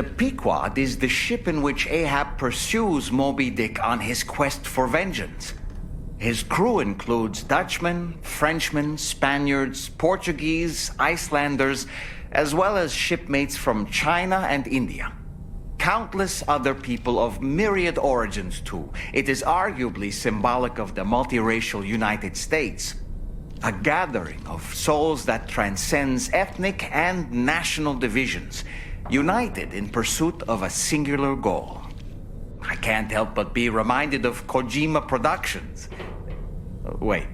The Pequod is the ship in which Ahab pursues Moby Dick on his quest for vengeance. His crew includes Dutchmen, Frenchmen, Spaniards, Portuguese, Icelanders, as well as shipmates from China and India. Countless other people of myriad origins, too. It is arguably symbolic of the multiracial United States. A gathering of souls that transcends ethnic and national divisions, united in pursuit of a singular goal. I can't help but be reminded of Kojima Productions. Wait,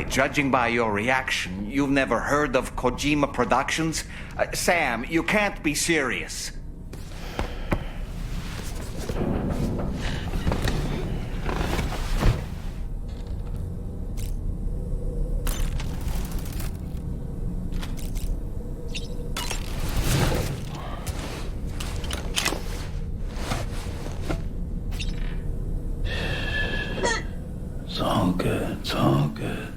judging by your reaction, you've never heard of Kojima Productions? Sam, you can't be serious. It's all good. It's all good.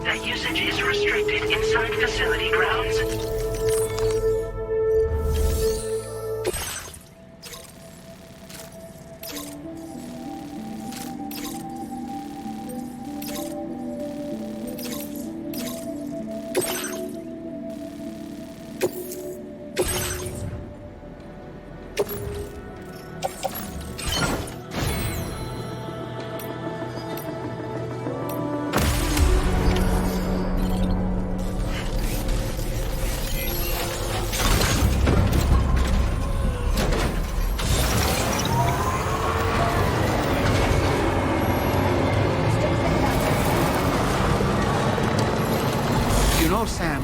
that usage is restricted inside facility grounds. Sam,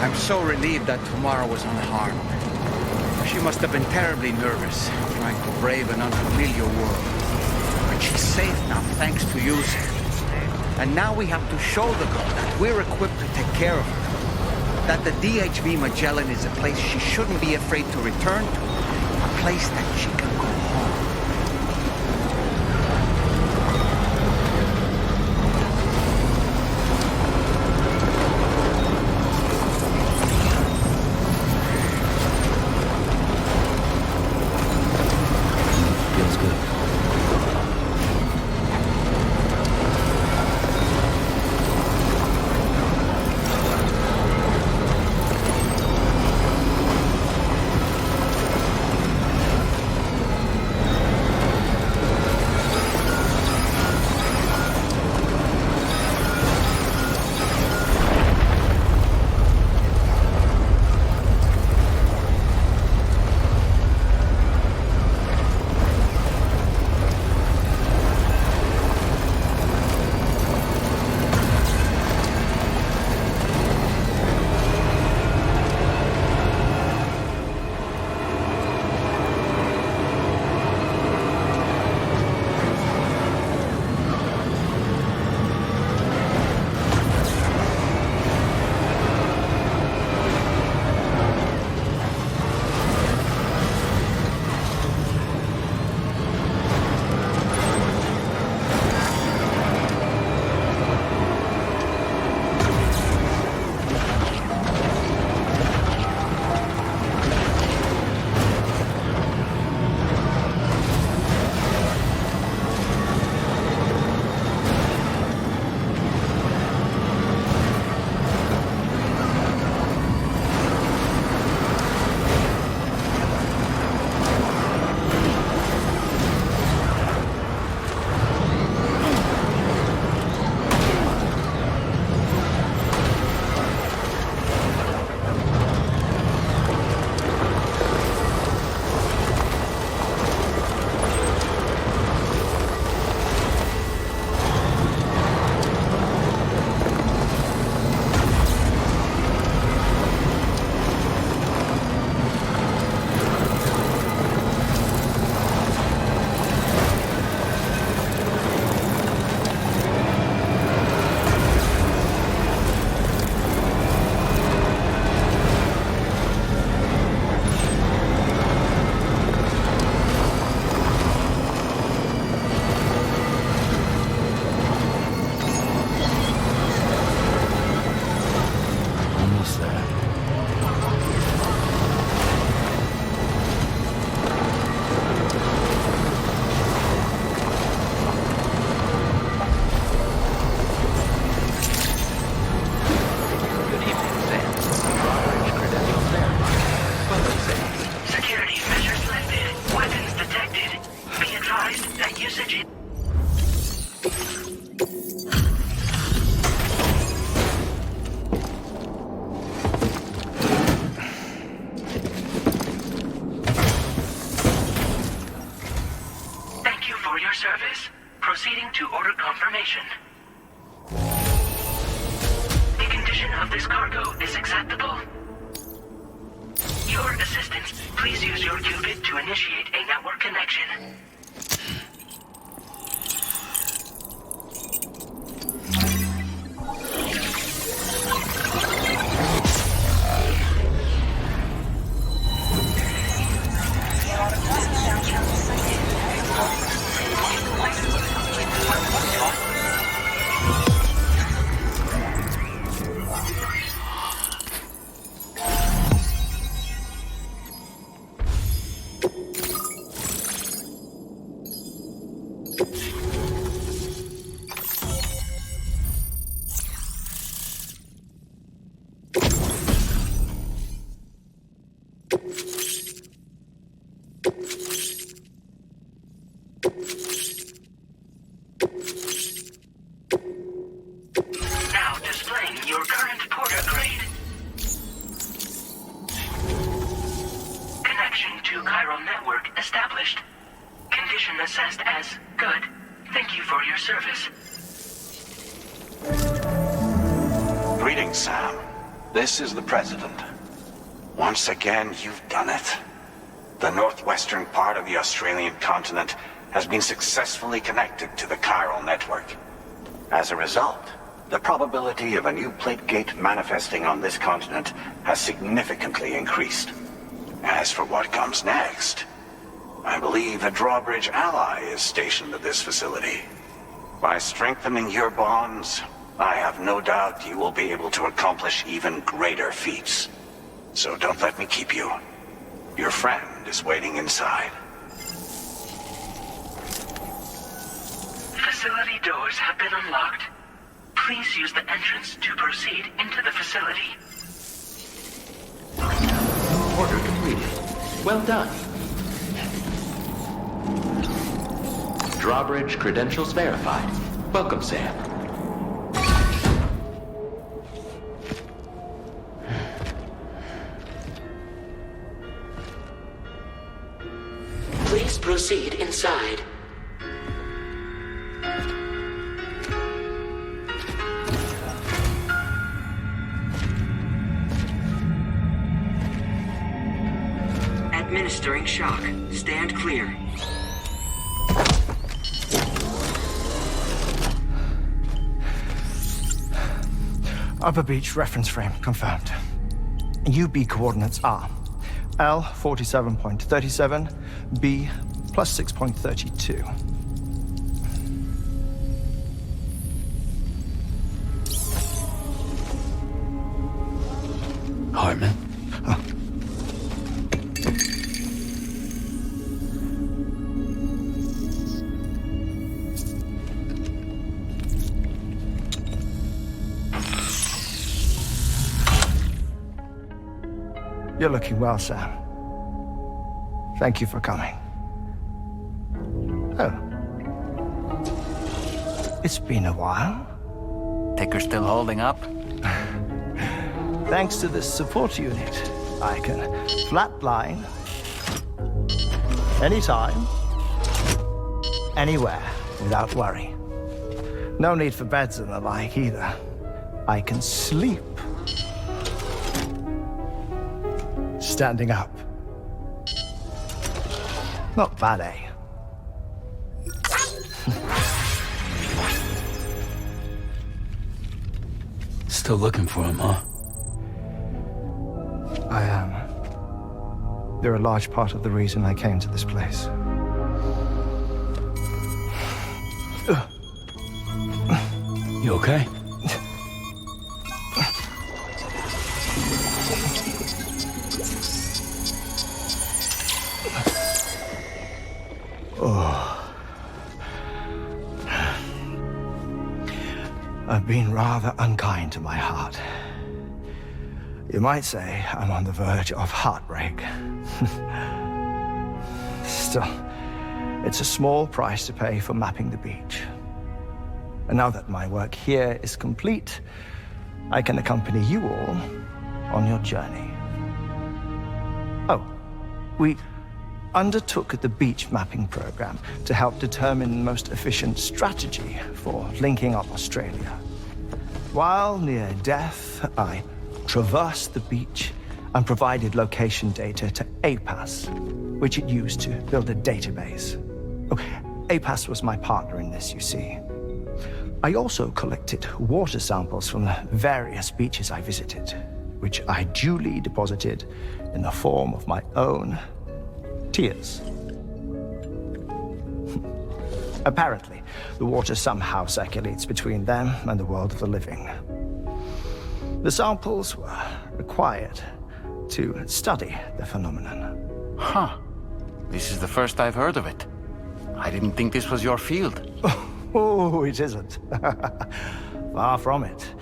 I'm so relieved that tomorrow was unharmed. She must have been terribly nervous, trying to brave an unfamiliar world. But she's safe now, thanks to you, Sam. And now we have to show the girl that we're equipped to take care of her. That the DHV Magellan is a place she shouldn't be afraid to return to. A place that she can go home. Proceeding to order confirmation. The condition of this cargo is acceptable. Your assistance, please use your qubit to initiate a network connection. Now displaying your current porter grade. Connection to chiral network established. Condition assessed as good. Thank you for your service. Greetings, Sam. This is the President. Once again, you've done it. The northwestern part of the Australian continent has been successfully connected to the chiral network. As a result, the probability of a new plate gate manifesting on this continent has significantly increased. As for what comes next, I believe a drawbridge ally is stationed at this facility. By strengthening your bonds, I have no doubt you will be able to accomplish even greater feats. So don't let me keep you. Your friend is waiting inside. Facility doors have been unlocked. Please use the entrance to proceed into the facility. Order completed. Well done. Drawbridge credentials verified. Welcome, Sam. Please proceed inside. Administering shock. Stand clear. Upper beach reference frame confirmed. UB coordinates are L 47.37, B plus 6.32. Hartman? You're looking well, Sam. Thank you for coming. Oh. It's been a while. Ticker still holding up? Thanks to this support unit, I can flatline anytime, anywhere, without worry. No need for beds and the like either. I can sleep standing up. Not bad, eh? Still looking for him, huh? I am. They're a large part of the reason I came to this place. You okay? I've been rather unkind to my heart. You might say I'm on the verge of heartbreak. Still, it's a small price to pay for mapping the beach. And now that my work here is complete, I can accompany you all on your journey. Oh, we undertook the beach mapping program to help determine the most efficient strategy for linking up Australia. While near death, I traversed the beach and provided location data to APAS, which it used to build a database. Oh, APAS was my partner in this, you see. I also collected water samples from the various beaches I visited, which I duly deposited in the form of my own tears. Apparently, the water somehow circulates between them and the world of the living. The samples were required to study the phenomenon. Huh. This is the first I've heard of it. I didn't think this was your field. Oh, it isn't. Far from it.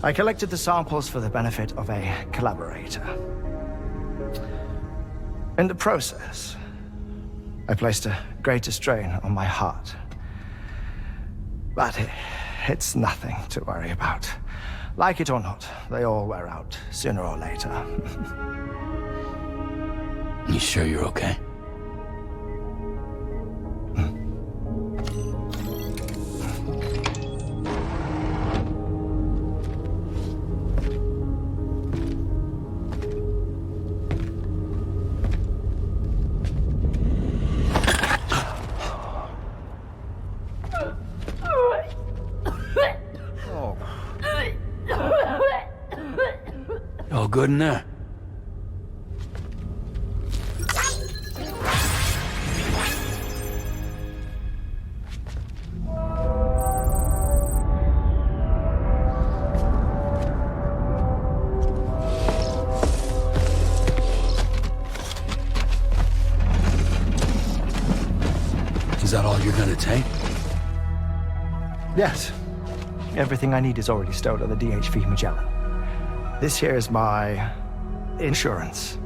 I collected the samples for the benefit of a collaborator. In the process, I placed a greater strain on my heart. But it's nothing to worry about. Like it or not, they all wear out sooner or later. You sure you're okay? All good in there? Is that all you're gonna take? Yes. Everything I need is already stored on the DHV Magellan. This here is my insurance.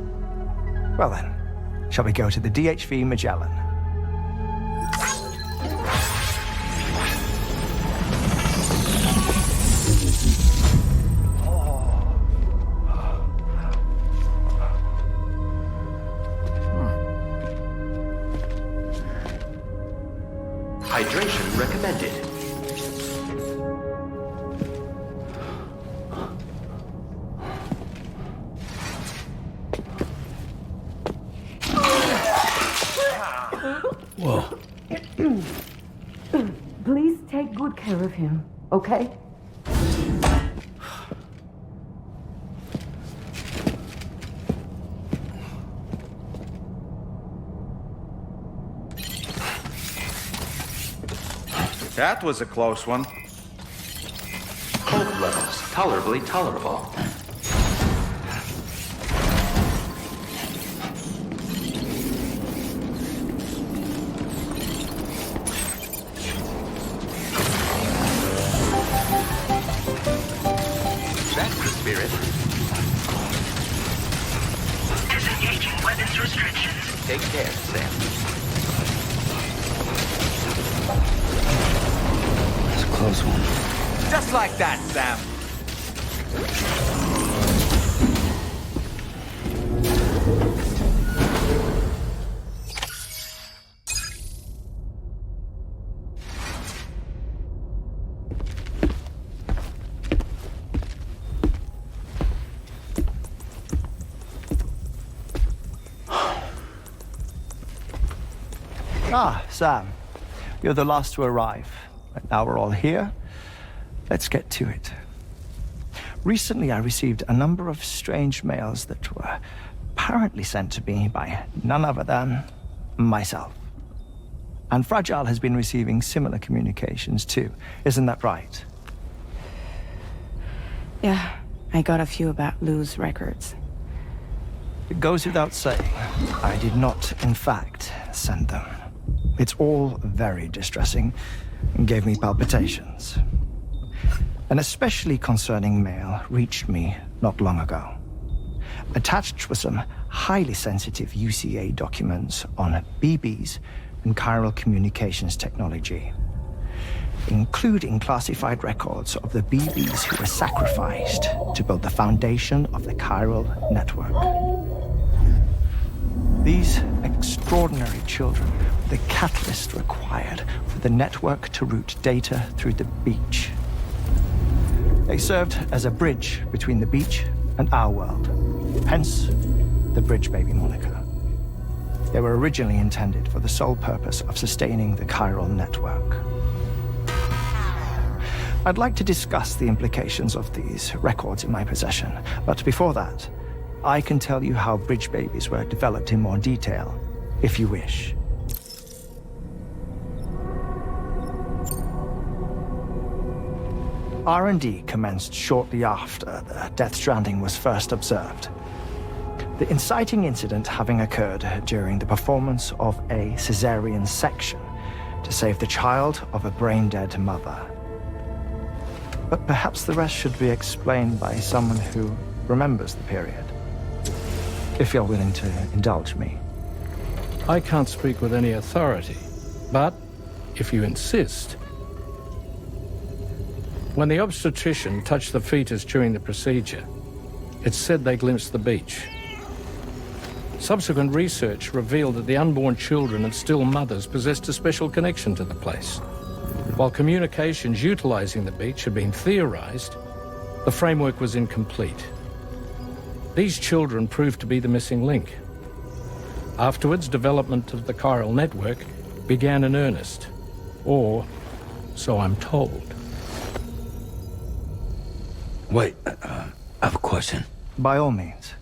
Well then, shall we go to the DHV Magellan? Hydration recommended. Whoa. Please take good care of him, okay? That was a close one. Cold levels tolerably tolerable. That's the spirit. Disengaging weapons restrictions. Take care, Sam. That's a close one. Just like that, Sam. Ah, Sam. You're the last to arrive. But now we're all here. Let's get to it. Recently, I received a number of strange mails that were apparently sent to me by none other than myself. And Fragile has been receiving similar communications too. Isn't that right? Yeah, I got a few about Lou's records. It goes without saying, I did not, in fact, send them. It's all very distressing and gave me palpitations. An especially concerning mail reached me not long ago. Attached were some highly sensitive UCA documents on BBs and chiral communications technology, including classified records of the BBs who were sacrificed to build the foundation of the chiral network. These extraordinary children were the catalyst required for the network to route data through the beach. They served as a bridge between the beach and our world, hence the Bridge Baby moniker. They were originally intended for the sole purpose of sustaining the chiral network. I'd like to discuss the implications of these records in my possession, but before that, I can tell you how Bridge Babies were developed in more detail, if you wish. R&D commenced shortly after the Death Stranding was first observed. The inciting incident having occurred during the performance of a cesarean section to save the child of a brain-dead mother. But perhaps the rest should be explained by someone who remembers the period. If you're willing to indulge me. I can't speak with any authority, but if you insist. When the obstetrician touched the fetus during the procedure, it's said they glimpsed the beach. Subsequent research revealed that the unborn children and still mothers possessed a special connection to the place. While communications utilizing the beach had been theorized, the framework was incomplete. These children proved to be the missing link. Afterwards, development of the chiral network began in earnest, or so I'm told. Wait, I have a question. By all means.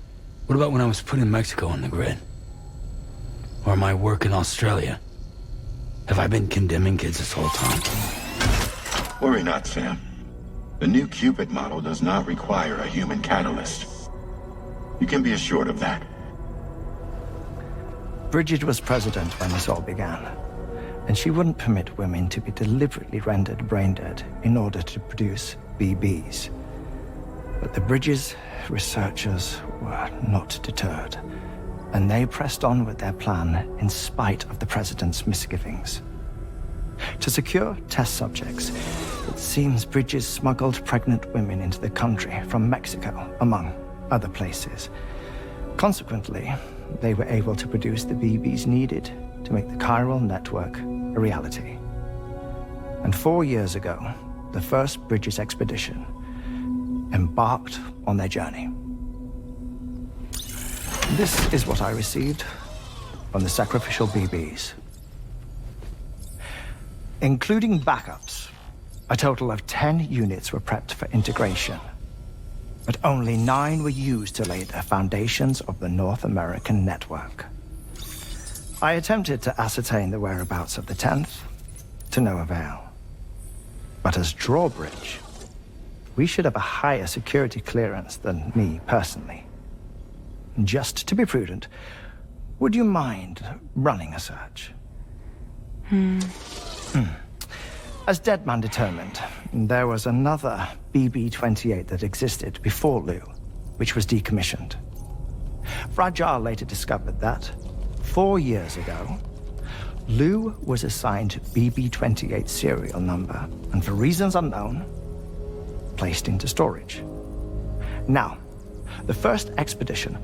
What about when I was putting Mexico on the grid? Or my work in Australia? Have I been condemning kids this whole time? Worry not, Sam. The new Cupid model does not require a human catalyst. You can be assured of that. Bridget was president when this all began, and she wouldn't permit women to be deliberately rendered brain-dead in order to produce BBs. But the Bridges researchers were not deterred, and they pressed on with their plan in spite of the president's misgivings. To secure test subjects, it seems Bridges smuggled pregnant women into the country from Mexico, among other places. Consequently, they were able to produce the BBs needed to make the chiral network a reality. And 4 years ago, the first Bridges expedition embarked on their journey. This is what I received from the sacrificial BBs. Including backups, a total of 10 units were prepped for integration, but only 9 were used to lay the foundations of the North American network. I attempted to ascertain the whereabouts of the 10th, to no avail. But as drawbridge, we should have a higher security clearance than me personally. Just to be prudent, would you mind running a search? As Deadman determined, there was another BB-28 that existed before Lou, which was decommissioned. Fragile later discovered that, 4 years ago, Lou was assigned BB-28 serial number, and for reasons unknown, placed into storage. Now, the first expedition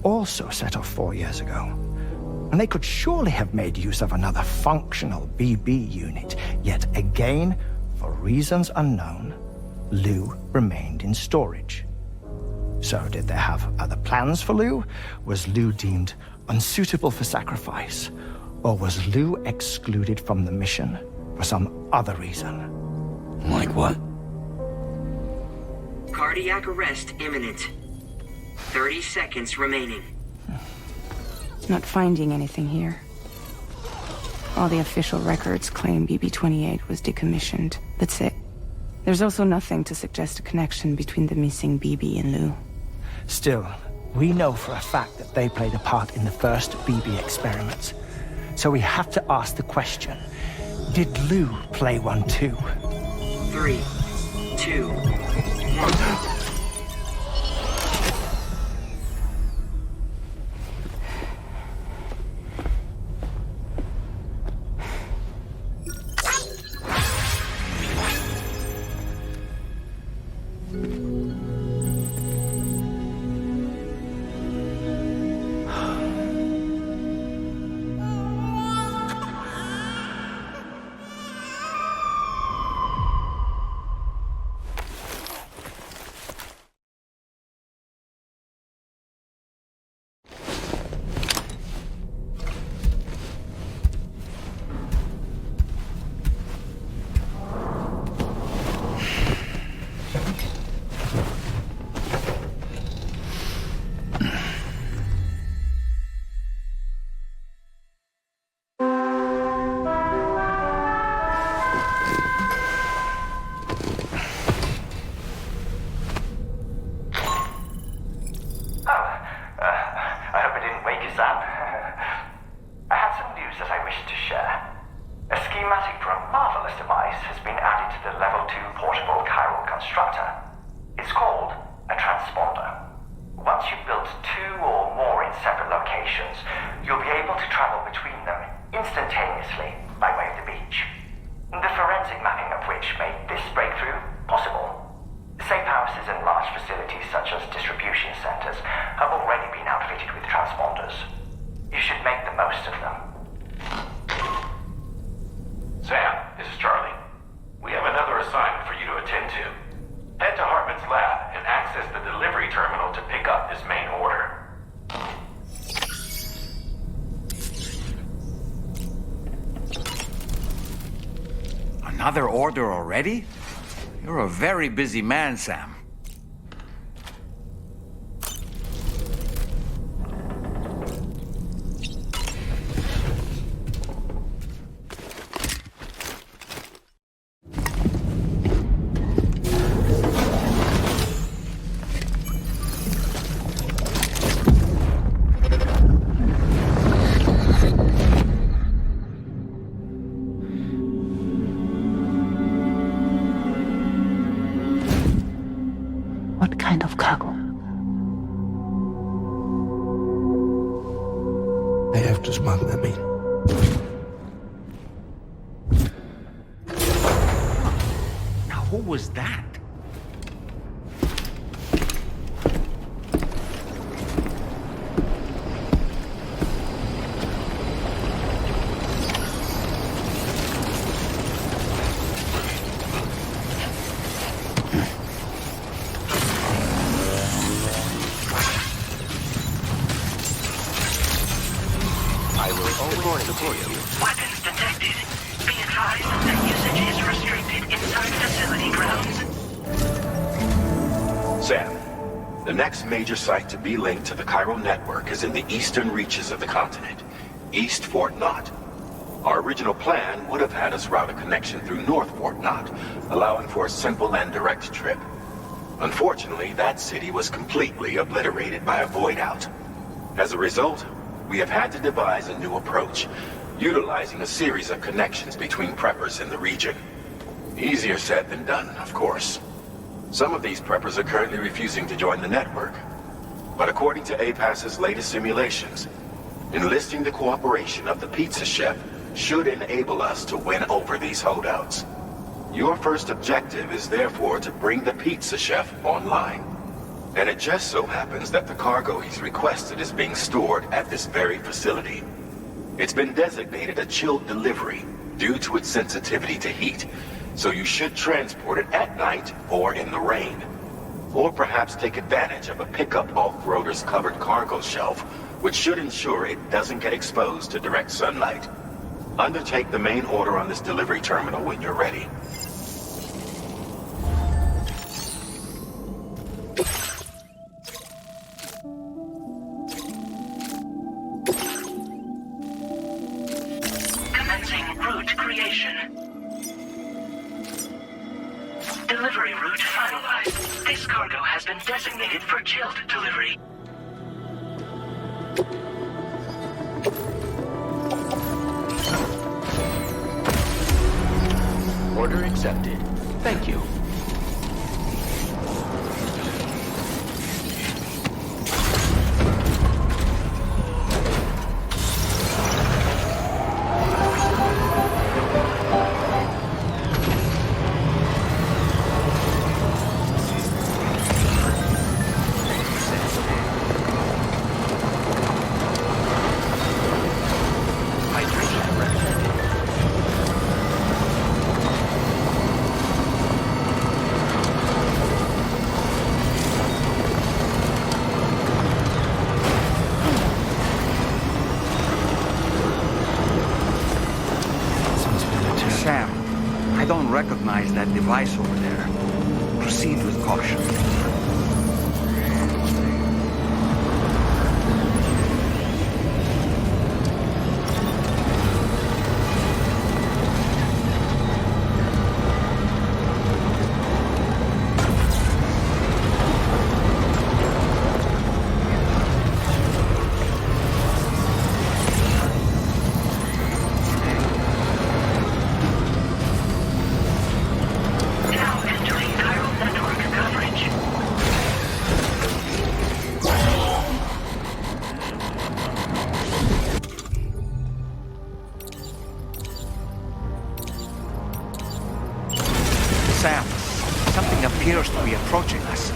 also set off 4 years ago, and they could surely have made use of another functional BB unit, yet again, for reasons unknown, Lou remained in storage. So did they have other plans for Lou? Was Lou deemed unsuitable for sacrifice? Or was Lou excluded from the mission for some other reason? Like what? Cardiac arrest imminent. 30 seconds remaining. Not finding anything here. All the official records claim BB-28 was decommissioned. That's it. There's also nothing to suggest a connection between the missing BB and Lou. Still, we know for a fact that they played a part in the first BB experiments. So we have to ask the question, did Lou play one too? 3, 2, 1. locations, you'll be able to travel between them instantaneously by way of the beach. The forensic mapping of which made this breakthrough possible. Safe houses and large facilities such as distribution centers have already been outfitted with transponders. You should make the most of them. Sam, this is Charlie. We have another assignment for you to attend to. Head to Hartman's lab and access the delivery terminal to pick up this main order. Another order already? You're a very busy man, Sam. What kind of cargo? I have to smuggle them in. Now, who was that? Weapons detected. Be advised that usage is restricted inside facility grounds. Sam, the next major site to be linked to the Cairo network is in the eastern reaches of the continent, East Fort Knott. Our original plan would have had us route a connection through North Fort Knott, allowing for a simple and direct trip. Unfortunately, that city was completely obliterated by a void out. As a result, we have had to devise a new approach, utilizing a series of connections between preppers in the region. Easier said than done, of course. Some of these preppers are currently refusing to join the network. But according to APAS's latest simulations, enlisting the cooperation of the pizza chef should enable us to win over these holdouts. Your first objective is therefore to bring the pizza chef online. And it just so happens that the cargo he's requested is being stored at this very facility. It's been designated a chilled delivery due to its sensitivity to heat, so you should transport it at night or in the rain. Or perhaps take advantage of a pickup off-roader's covered cargo shelf, which should ensure it doesn't get exposed to direct sunlight. Undertake the main order on this delivery terminal when you're ready. Delivery route finalized. This cargo has been designated for chilled delivery. Order accepted. Thank you. Sam, I don't recognize that device over there. Proceed with caution. Now entering Cairo network coverage. Sam, something appears to be approaching us.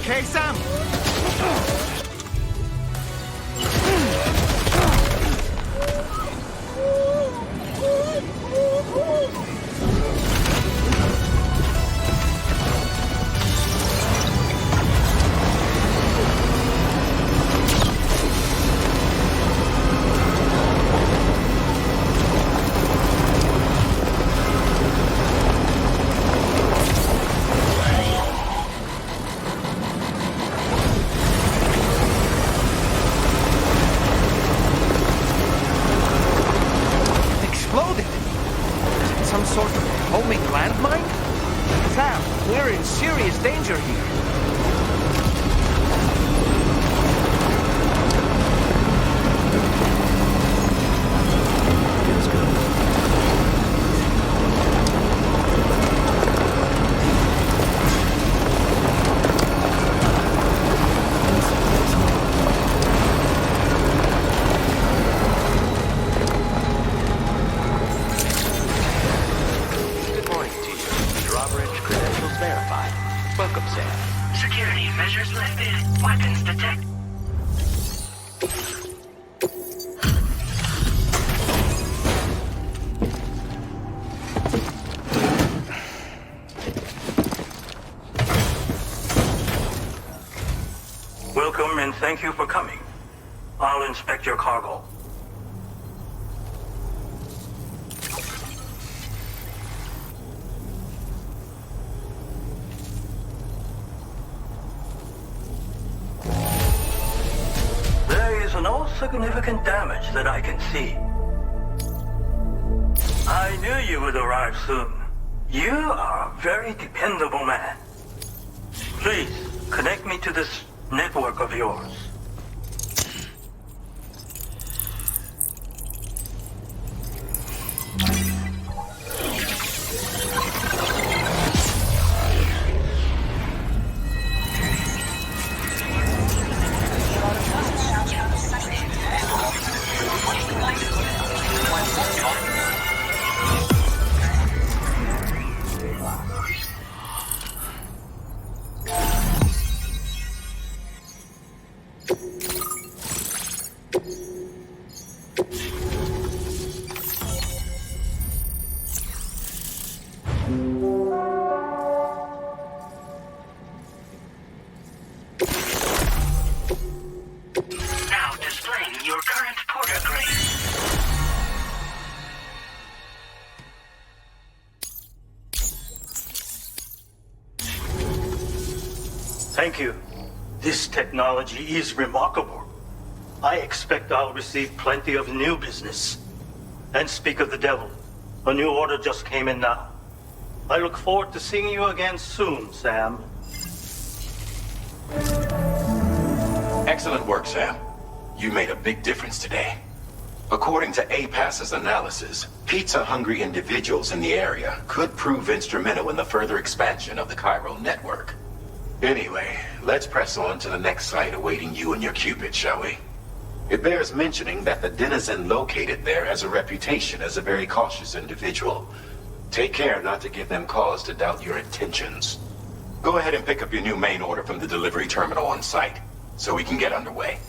Okay, Sam? Danger here. Good morning to you. Drawbridge credentials verified. Welcome, Sam. Security measures lifted. Weapons detected. Welcome and thank you for coming. I'll inspect your cargo. No significant damage that I can see. I knew you would arrive soon. You are a very dependable man. Please, connect me to this network of yours. Thank you. This technology is remarkable. I expect I'll receive plenty of new business. And speak of the devil, a new order just came in now. I look forward to seeing you again soon, Sam. Excellent work, Sam. You made a big difference today. According to APAS's analysis, pizza-hungry individuals in the area could prove instrumental in the further expansion of the Cairo network. Anyway, let's press on to the next site awaiting you and your Cupid, shall we? It bears mentioning that the denizen located there has a reputation as a very cautious individual. Take care not to give them cause to doubt your intentions. Go ahead and pick up your new main order from the delivery terminal on site, so we can get underway.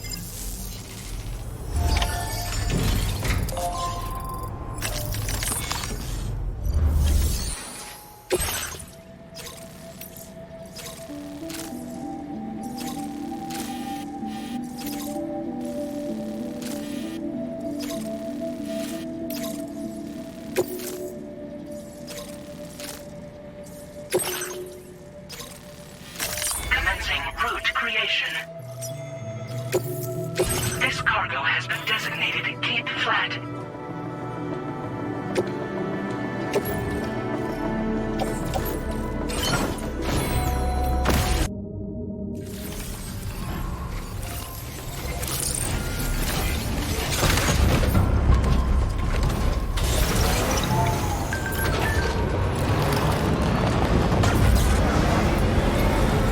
This cargo has been designated Cape Flat.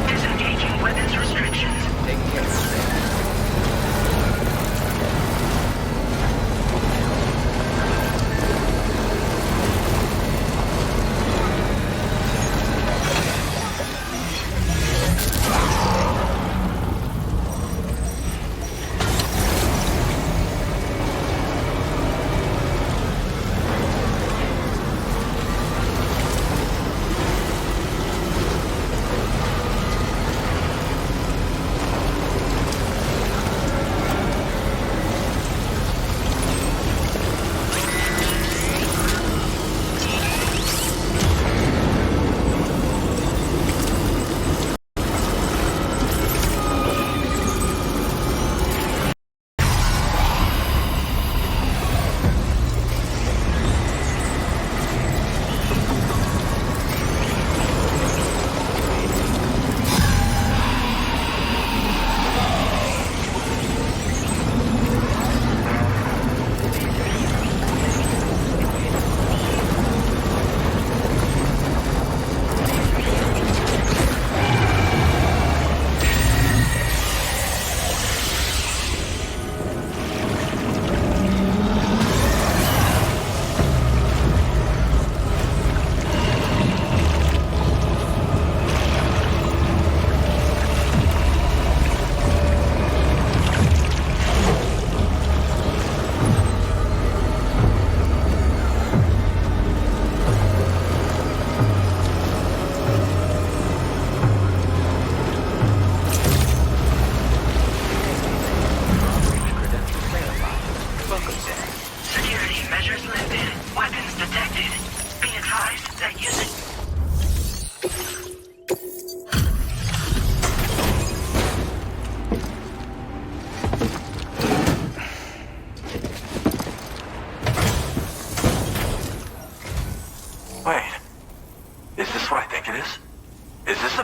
Disengaging weapons restrictions. Take care of that.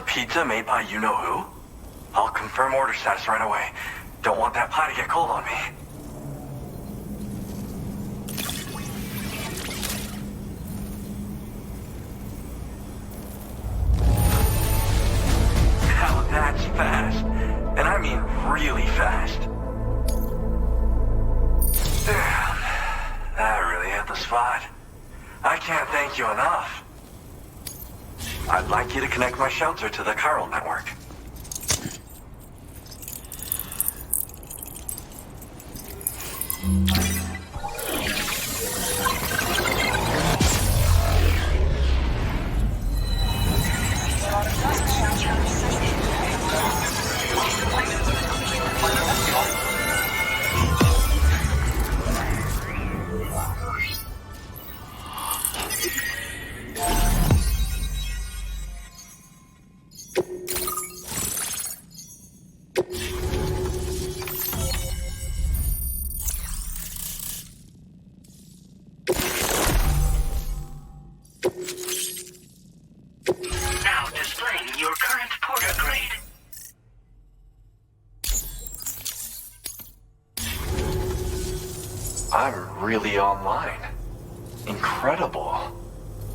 Pizza made by you-know-who? I'll confirm order status right away. Don't want that pie to get cold on me. Now that's fast. And I mean really fast. Damn. That really hit the spot. I can't thank you enough. I'd like you to connect my shelter to the chiral network. Really online. Incredible.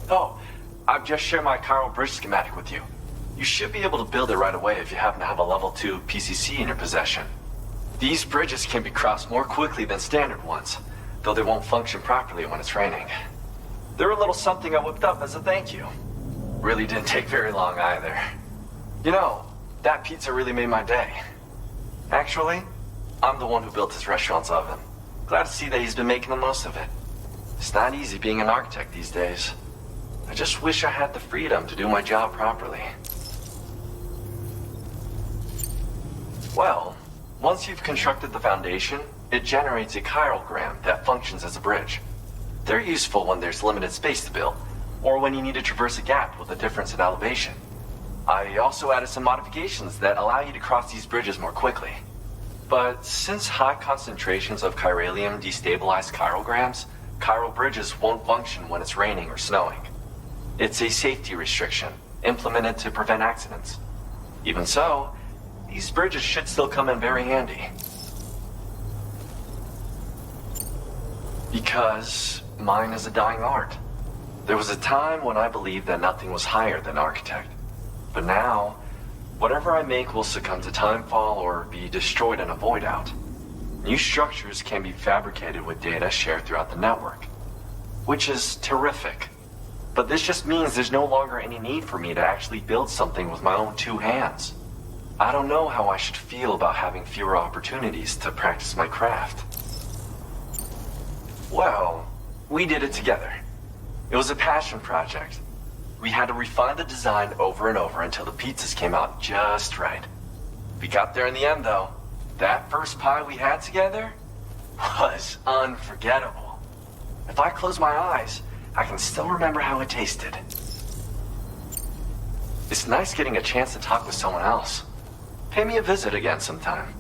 Oh, I've just shared my chiral bridge schematic with you. You should be able to build it right away if you happen to have a level 2 PCC in your possession. These bridges can be crossed more quickly than standard ones, though they won't function properly when it's raining. They're a little something I whipped up as a thank you. Really didn't take very long either. You know, that pizza really made my day. Actually, I'm the one who built his restaurant's oven. Glad to see that he's been making the most of it. It's not easy being an architect these days. I just wish I had the freedom to do my job properly. Well, once you've constructed the foundation, it generates a chirogram that functions as a bridge. They're useful when there's limited space to build, or when you need to traverse a gap with a difference in elevation. I also added some modifications that allow you to cross these bridges more quickly. But since high concentrations of chiralium destabilize chirograms, chiral bridges won't function when it's raining or snowing. It's a safety restriction, implemented to prevent accidents. Even so, these bridges should still come in very handy. Because mine is a dying art. There was a time when I believed that nothing was higher than architect. But now, whatever I make will succumb to timefall or be destroyed in a void out. New structures can be fabricated with data shared throughout the network, which is terrific. But this just means there's no longer any need for me to actually build something with my own two hands. I don't know how I should feel about having fewer opportunities to practice my craft. Well, we did it together. It was a passion project. We had to refine the design over and over until the pizzas came out just right. We got there in the end, though. That first pie we had together was unforgettable. If I close my eyes, I can still remember how it tasted. It's nice getting a chance to talk with someone else. Pay me a visit again sometime.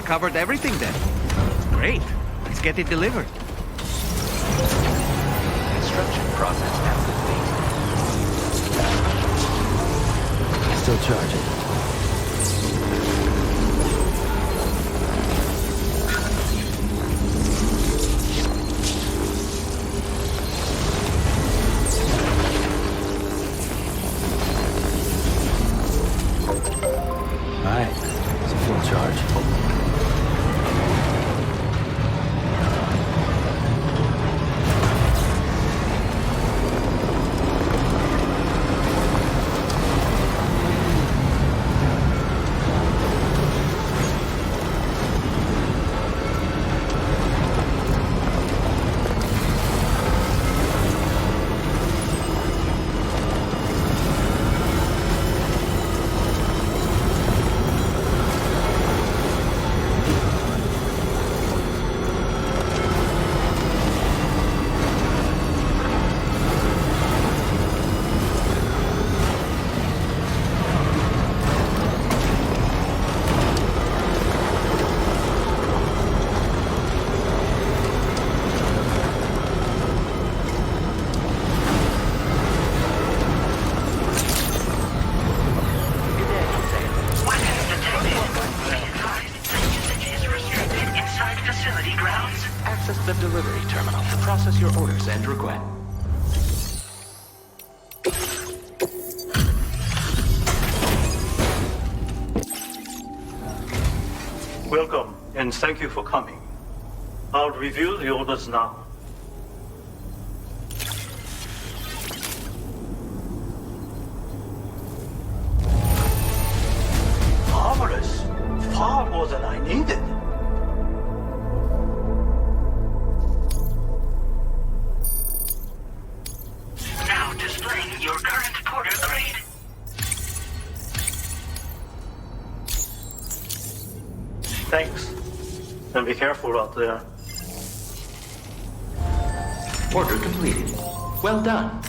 covered everything then. Great. Let's get it delivered. Construction process now complete. Still charging. Alright, it's a full charge. Access the delivery terminal to process your orders and requests. Welcome, and thank you for coming. I'll review the orders now. Marvelous. Far more than I needed. Now displaying your current porter grade. Thanks. And be careful out there. Order completed. Well done.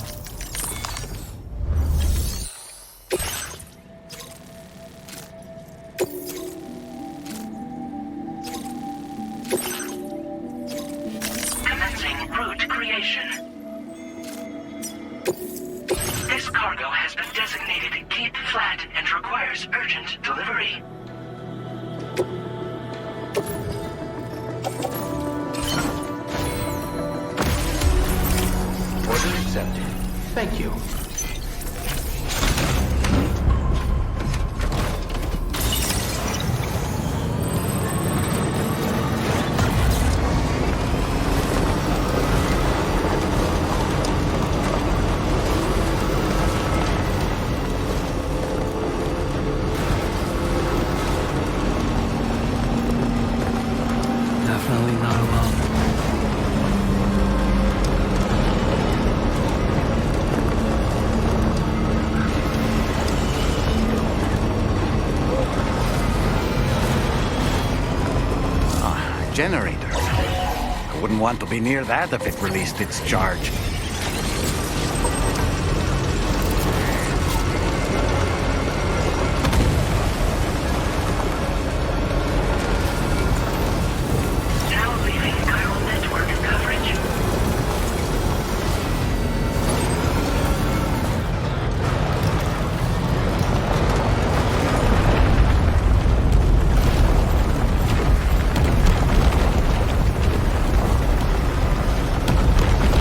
Commencing route creation. This cargo has been designated Keep Flat and requires urgent delivery. Order accepted. Thank you. Definitely not alone. Generator. I wouldn't want to be near that if it released its charge. Now leaving chiral network coverage.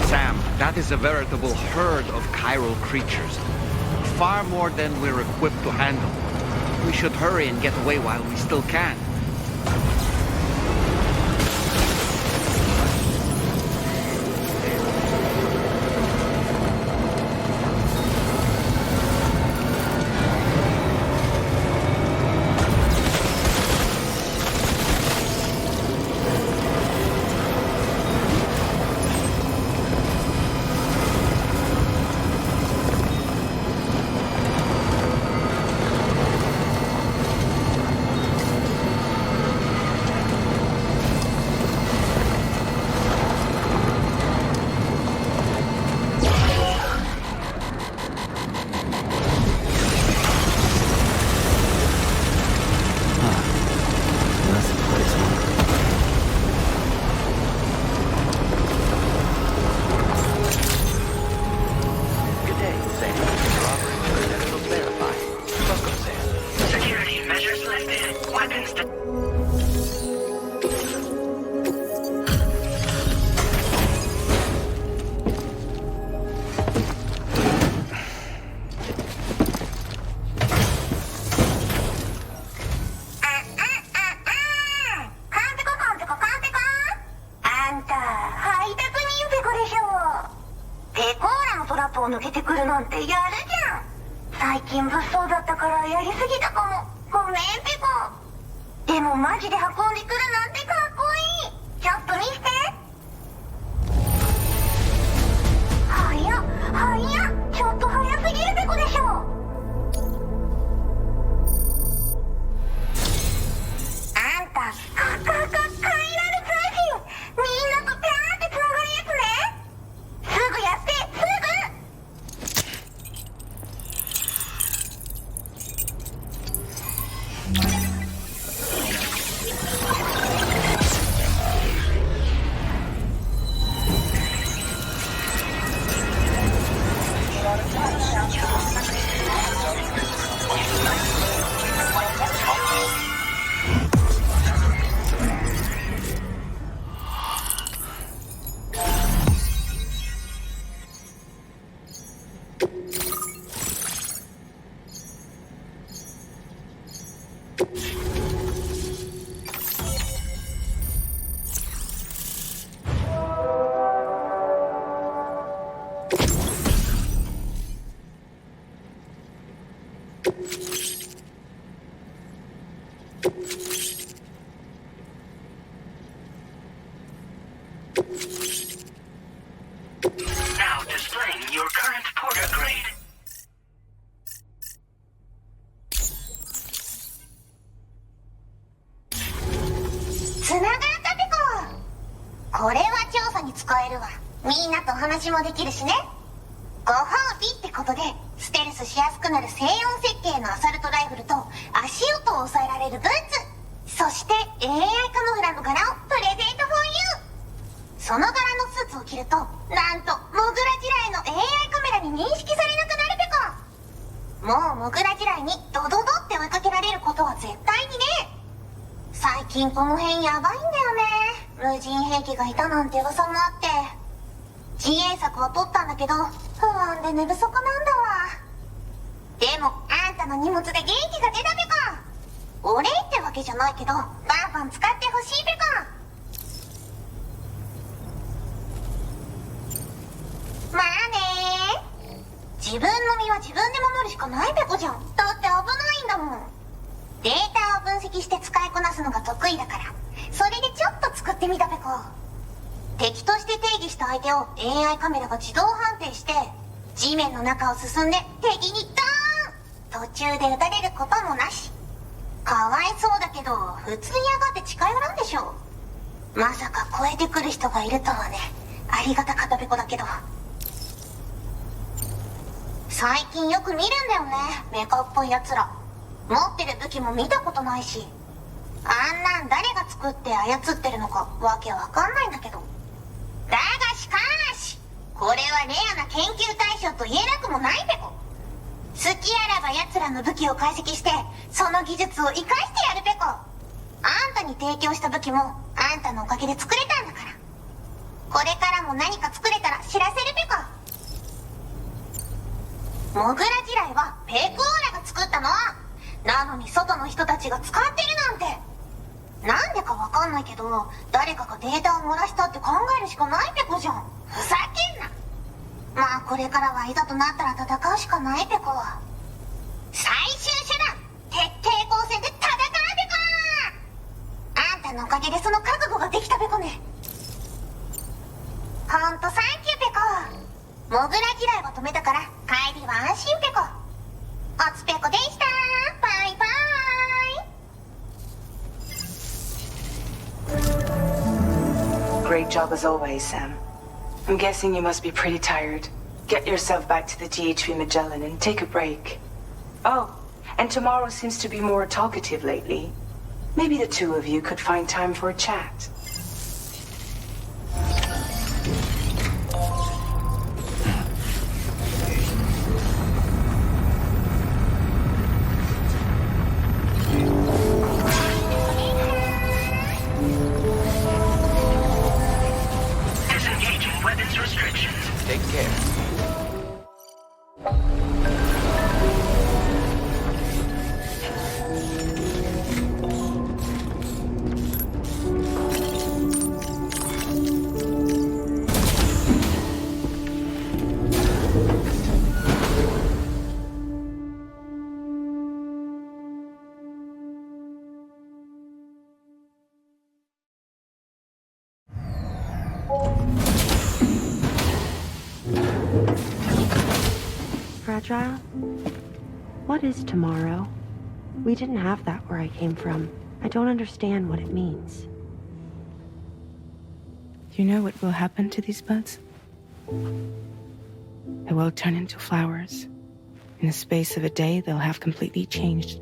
Sam, that is a veritable herd of chiral creatures. Far more than we're equipped to handle. We should hurry and get away while we still can. weapons that... Now displaying your current porter grade. つながったペコ。これは調査に使えるわ。みんなと話もできるしね。ご褒美ってことでステルスしやすくなる静音設計のアサルトライフルと足音を抑えられるブーツ、そして AI カモフラの柄をプレゼントフォーユー。その柄のスーツを着るとなんとモグラ地雷の AI カメラに認識されなくなるペコ。もうモグラ地雷にドドドって追いかけられることは絶対にね。最近この辺やばいんだよね。無人兵器がいたなんて噂もあって自衛策は取ったんだけど不安で寝不足なんだわ。でもあんたの荷物で元気が出たペコ。お礼ってわけじゃないけどバンバン使ってほしいペコ。まあね。自分の身は自分で守るしかないペコじゃん。だって危ないんだもん。データを分析して使いこなすのが得意だからそれでちょっと作ってみたペコ。敵として定義した相手を AI カメラが自動判定して地面の中を進んで敵にドーン。途中で撃たれることもなし。かわいそうだけど普通に上がって近寄らんでしょ。まさか超えてくる人がいるとはね。ありがたかったペコだけど最近よく見るんだよね、メカっぽいやつら。持ってる武器も見たことないしあんなん誰が作って操ってるのかわけわかんないんだけど。だがしかしこれはレアな研究対象と言えなくもないペコ。好きあらば奴らの武器を解析してその技術を生かしてやるペコ。あんたに提供した武器もあんたのおかげで作れたんだから。これからも何か作れたら知らせるペコ。モグラ地雷はペコーラが作ったの。なのに外の人たちが使ってるなんて。なんでかわかんないけど誰かがデータを漏らしたって考えるしかないペコじゃん。ふざけんな。まあこれからはいざとなったら戦うしかないペコ。最終手段徹底抗戦で戦うペコ。あんたのおかげでその覚悟ができたペコね。ほんとサンキューペコ。モグラ地雷を止めたから帰りは安心ペコ。おつペコでした。バイバイ。Great job as always, Sam. I'm guessing you must be pretty tired. Get yourself back to the GHV Magellan and take a break. Oh, and tomorrow seems to be more talkative lately. Maybe the two of you could find time for a chat. fragile? What is tomorrow? We didn't have that where I came from. I don't understand what it means. You know what will happen to these buds? They will turn into flowers. In the space of a day, they'll have completely changed.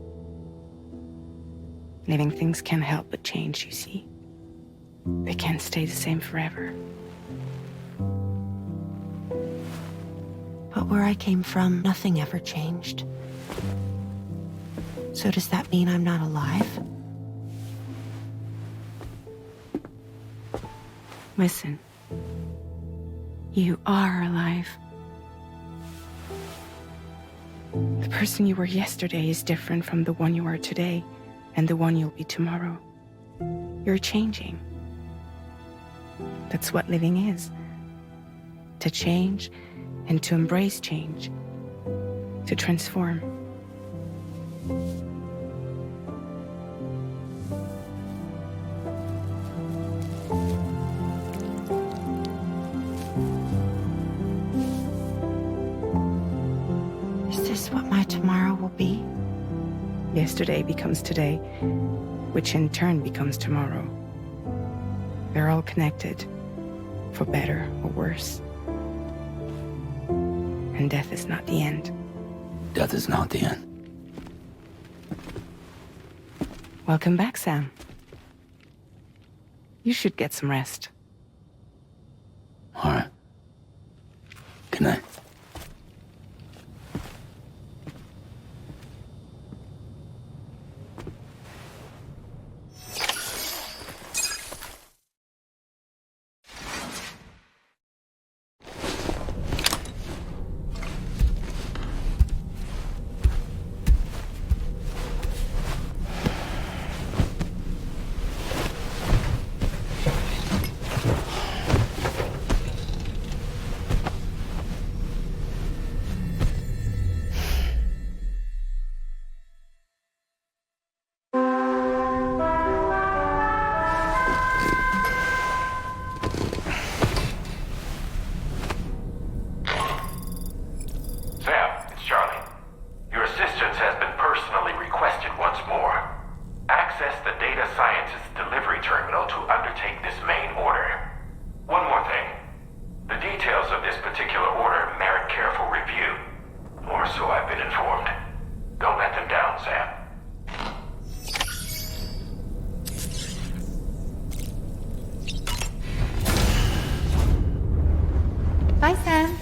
Living things can't help but change, you see. They can't stay the same forever. But where I came from, nothing ever changed. So does that mean I'm not alive? Listen. You are alive. The person you were yesterday is different from the one you are today, and the one you'll be tomorrow. You're changing. That's what living is. To change and to embrace change. To transform. Is this what my tomorrow will be? Yesterday becomes today, which in turn becomes tomorrow. They're all connected, for better or worse. And death is not the end. Death is not the end. Welcome back, Sam. You should get some rest. All right. Good night. Bye, Sam.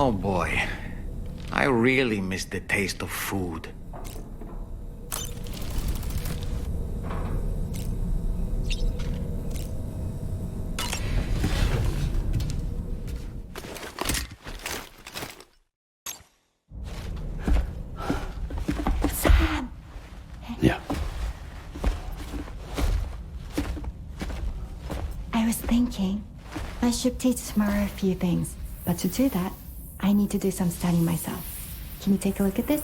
Oh boy. I really miss the taste of food. Sam! Yeah. I was thinking I should teach tomorrow a few things, but to do that, I need to do some studying myself. Can you take a look at this?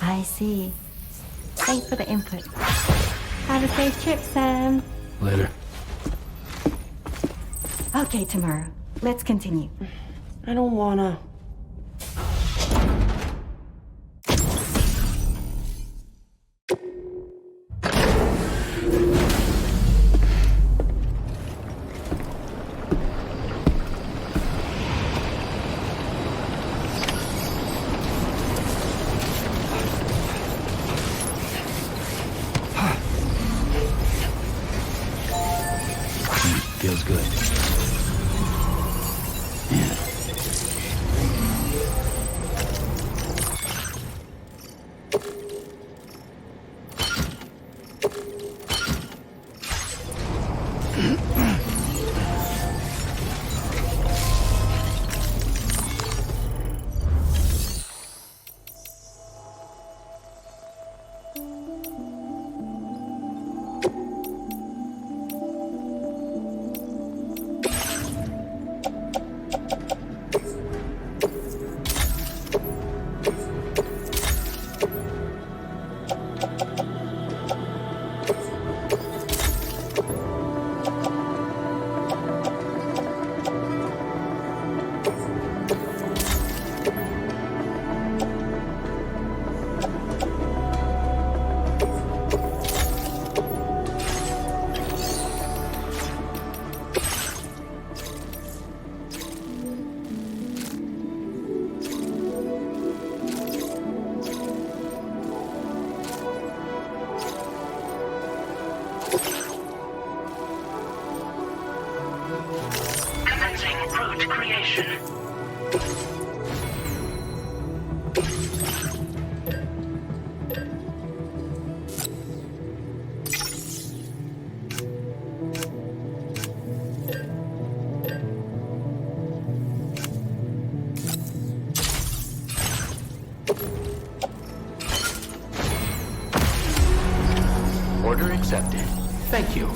I see. Thanks for the input. Have a safe trip, Sam. Later. Okay, tomorrow. Let's continue. I don't wanna. Feels good. Yeah. Order accepted. Thank you.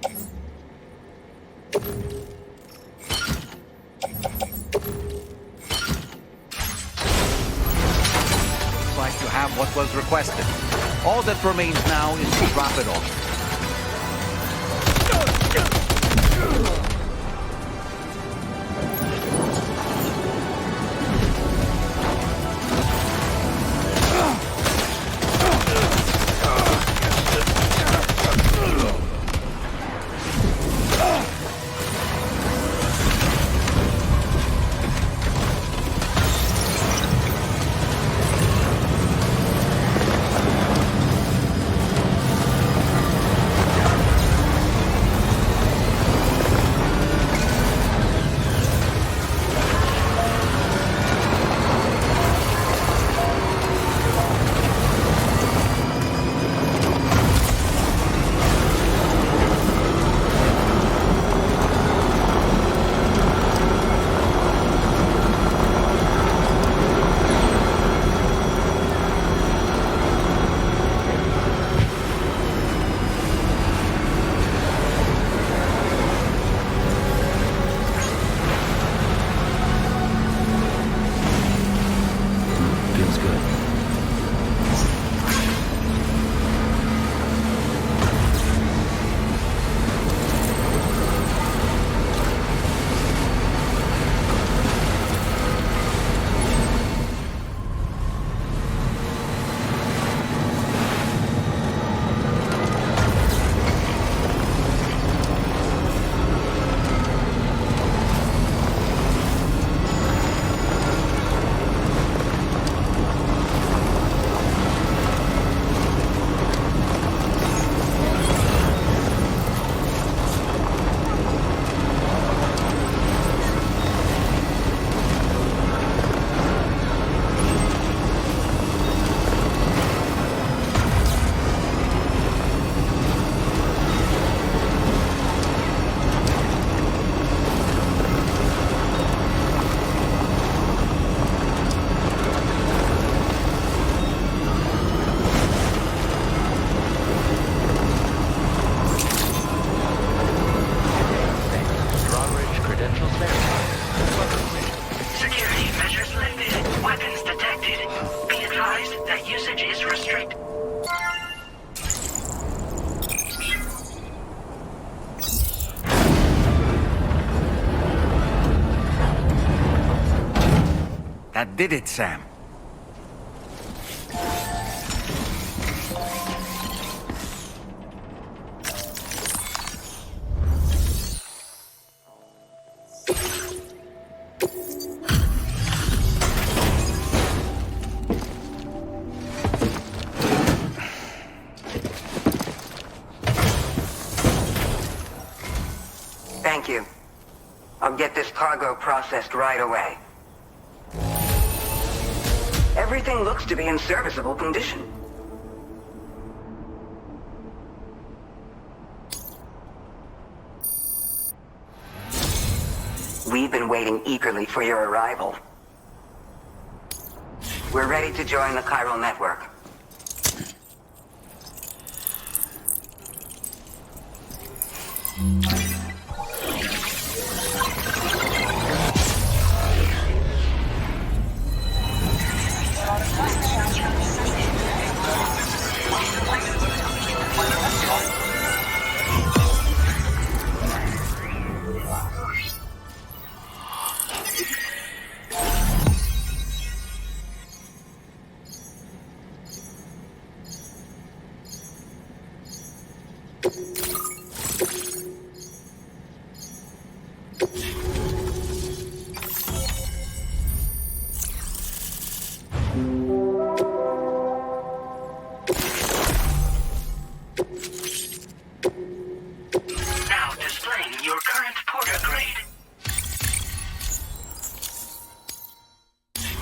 Like you have what was requested. All that remains now is to drop it off. That did it, Sam. Thank you. I'll get this cargo processed right away. Everything looks to be in serviceable condition. We've been waiting eagerly for your arrival. We're ready to join the chiral network.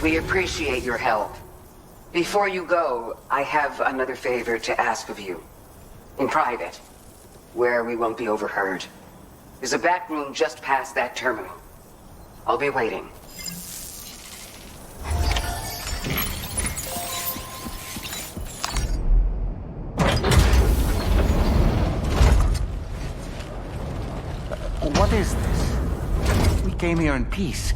We appreciate your help. Before you go, I have another favor to ask of you. In private, where we won't be overheard. There's a back room just past that terminal. I'll be waiting. What is this? We came here in peace.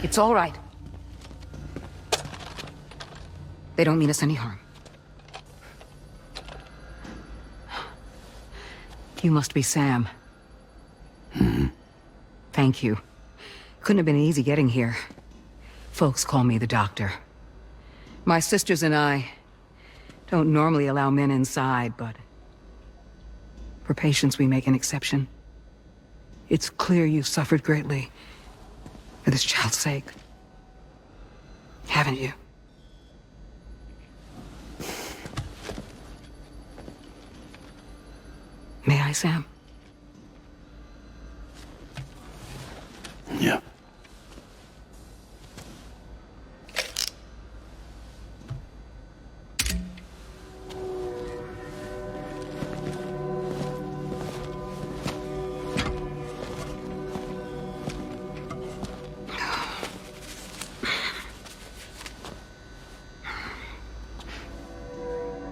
It's all right. They don't mean us any harm. You must be Sam. Thank you. Couldn't have been easy getting here. Folks call me the doctor. My sisters and I don't normally allow men inside, but for patients we make an exception. It's clear you've suffered greatly for this child's sake. Haven't you? May I, Sam? Yeah.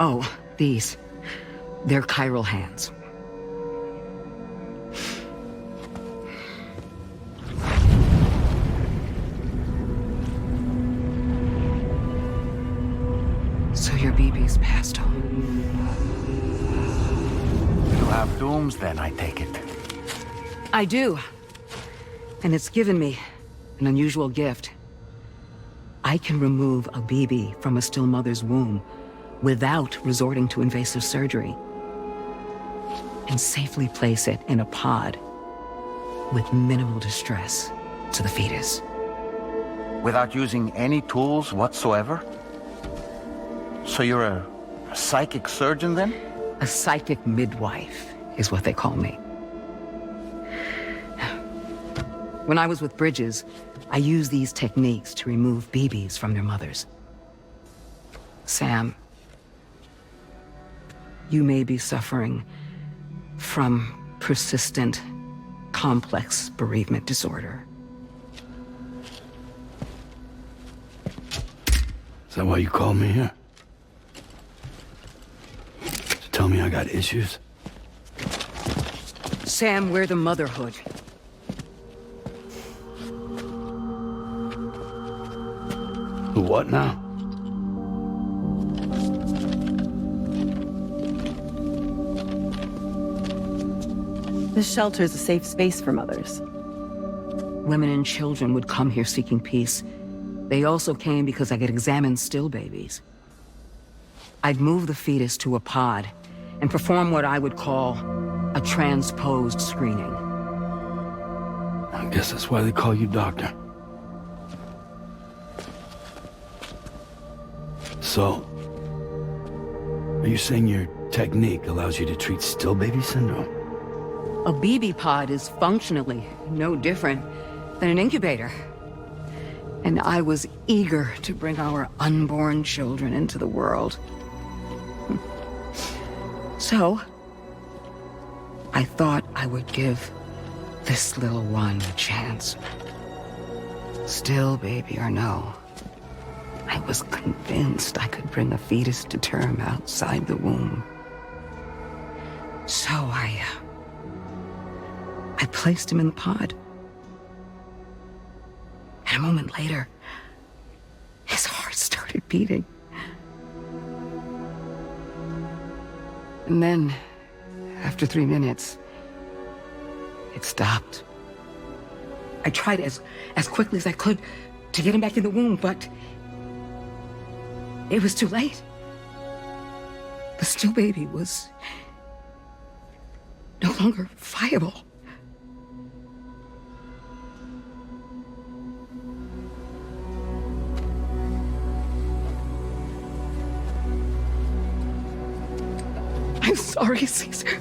Oh, these. They're chiral hands. So your BB's passed on. You have dooms then, I take it. I do. And it's given me an unusual gift. I can remove a BB from a still mother's womb without resorting to invasive surgery, and safely place it in a pod with minimal distress to the fetus. Without using any tools whatsoever? So you're a psychic surgeon then? A psychic midwife is what they call me. When I was with Bridges, I used these techniques to remove BBs from their mothers. Sam, you may be suffering from persistent, complex bereavement disorder. Is that why you called me here? To tell me I got issues? Sam, we're the motherhood. The what now? This shelter is a safe space for mothers. Women and children would come here seeking peace. They also came because I could examine still babies. I'd move the fetus to a pod and perform what I would call a transposed screening. I guess that's why they call you doctor. So, are you saying your technique allows you to treat still baby syndrome? A BB pod is functionally no different than an incubator. And I was eager to bring our unborn children into the world. So, I thought I would give this little one a chance. Still baby or no, I was convinced I could bring a fetus to term outside the womb. So I placed him in the pod. And a moment later, his heart started beating. And then, after 3 minutes, it stopped. I tried as quickly as I could to get him back in the womb, but it was too late. The still baby was no longer viable. I'm sorry, Caesar.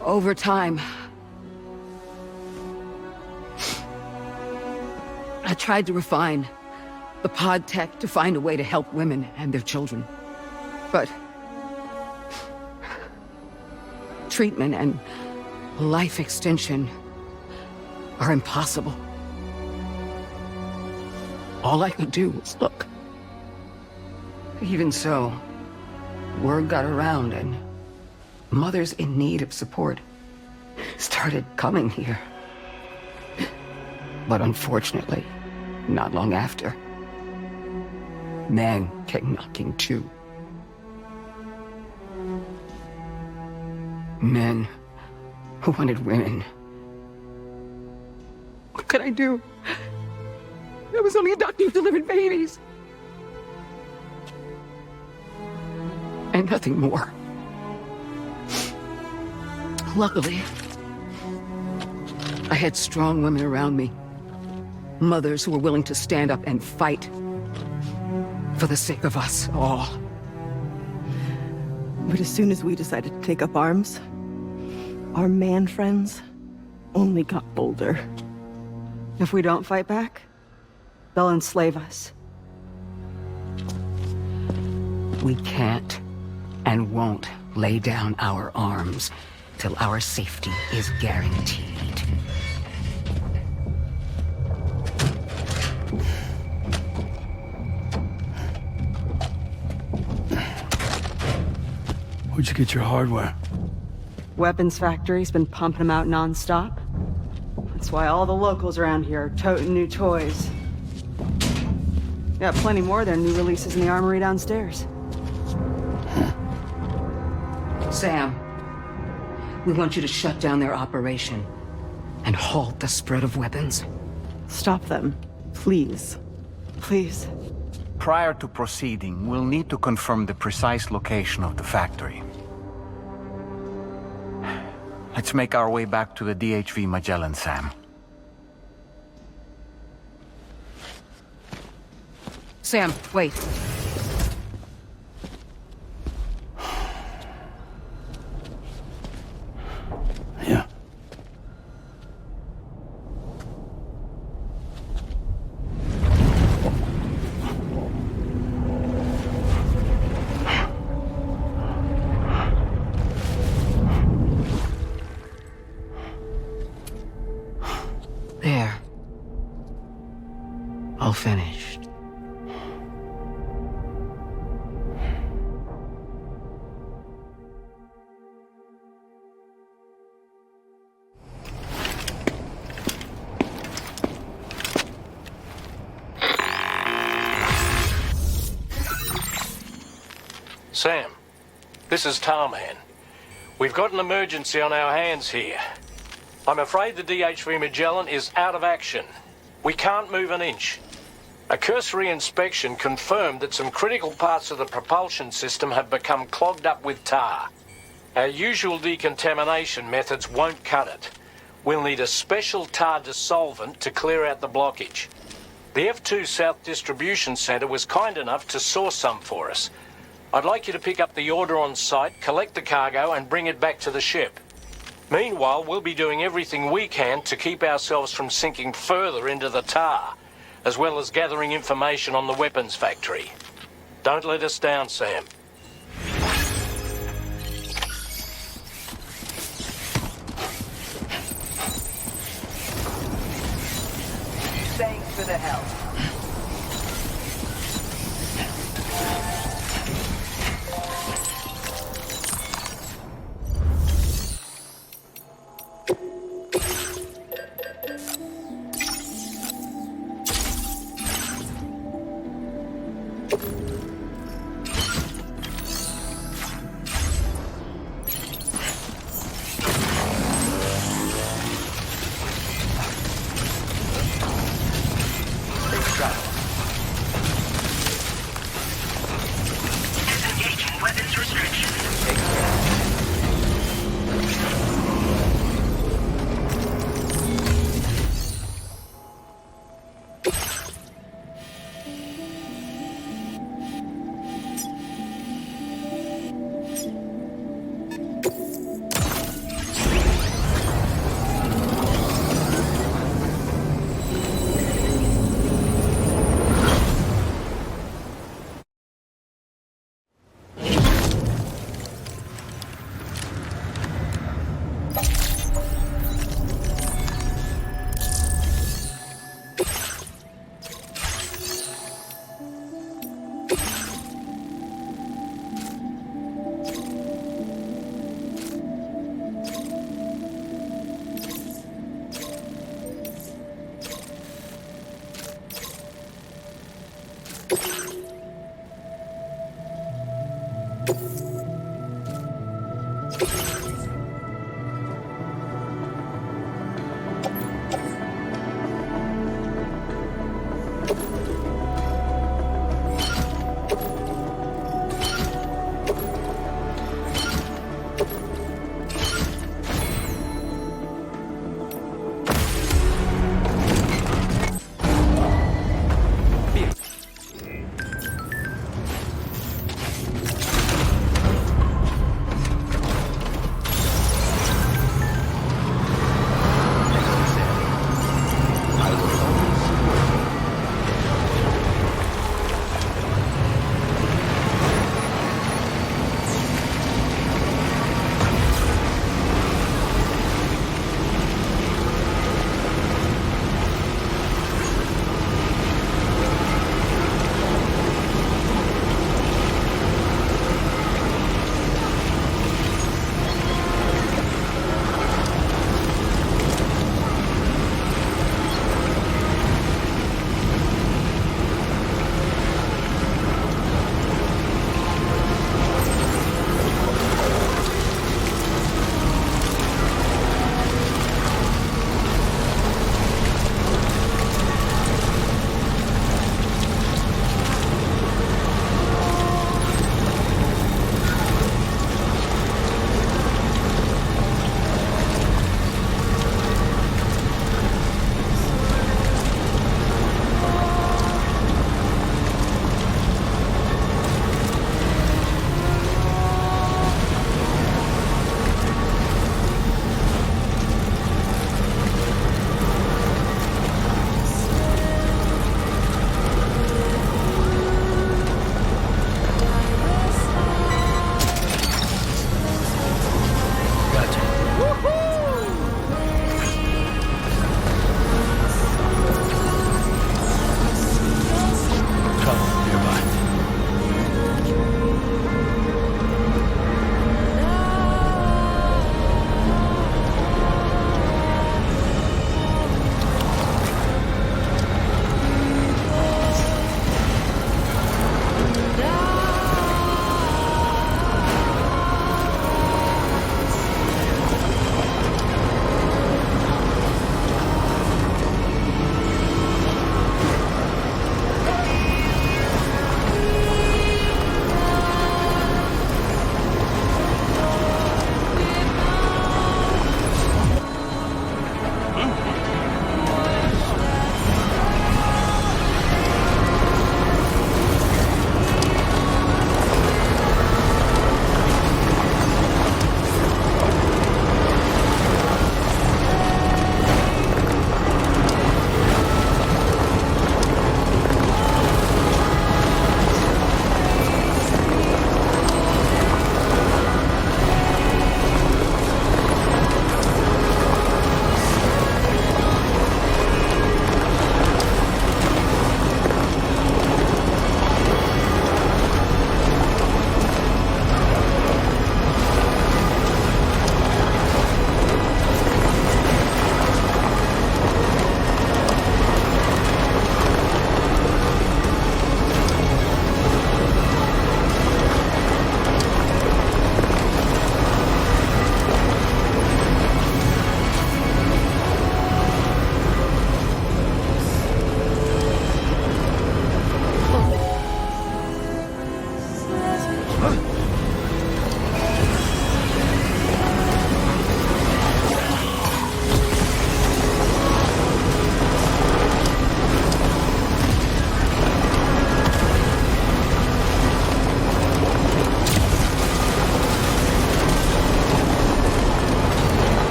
Over time, I tried to refine the pod tech to find a way to help women and their children. But treatment and life extension are impossible. All I could do was look. Even so, word got around and mothers in need of support started coming here. But unfortunately, not long after, men came knocking too. Men who wanted women. What could I do? I was only a doctor who delivered babies. And nothing more. Luckily, I had strong women around me. Mothers who were willing to stand up and fight for the sake of us all. But as soon as we decided to take up arms, our man friends only got bolder. If we don't fight back, they'll enslave us. We can't and won't lay down our arms till our safety is guaranteed. Where'd you get your hardware? Weapons factory's been pumping them out non-stop. That's why all the locals around here are toting new toys. Got plenty more of their new releases in the armory downstairs. Sam, we want you to shut down their operation and halt the spread of weapons. Stop them, please. Please. Prior to proceeding, we'll need to confirm the precise location of the factory. Let's make our way back to the DHV Magellan, Sam. Sam, wait. Yeah. There. All finished. Sam, this is Tarman. We've got an emergency on our hands here. I'm afraid the DHV Magellan is out of action. We can't move an inch. A cursory inspection confirmed that some critical parts of the propulsion system have become clogged up with tar. Our usual decontamination methods won't cut it. We'll need a special tar dissolvent to clear out the blockage. The F2 South Distribution Centre was kind enough to source some for us. I'd like you to pick up the order on site, collect the cargo and bring it back to the ship. Meanwhile, we'll be doing everything we can to keep ourselves from sinking further into the tar, as well as gathering information on the weapons factory. Don't let us down, Sam. Thanks for the help.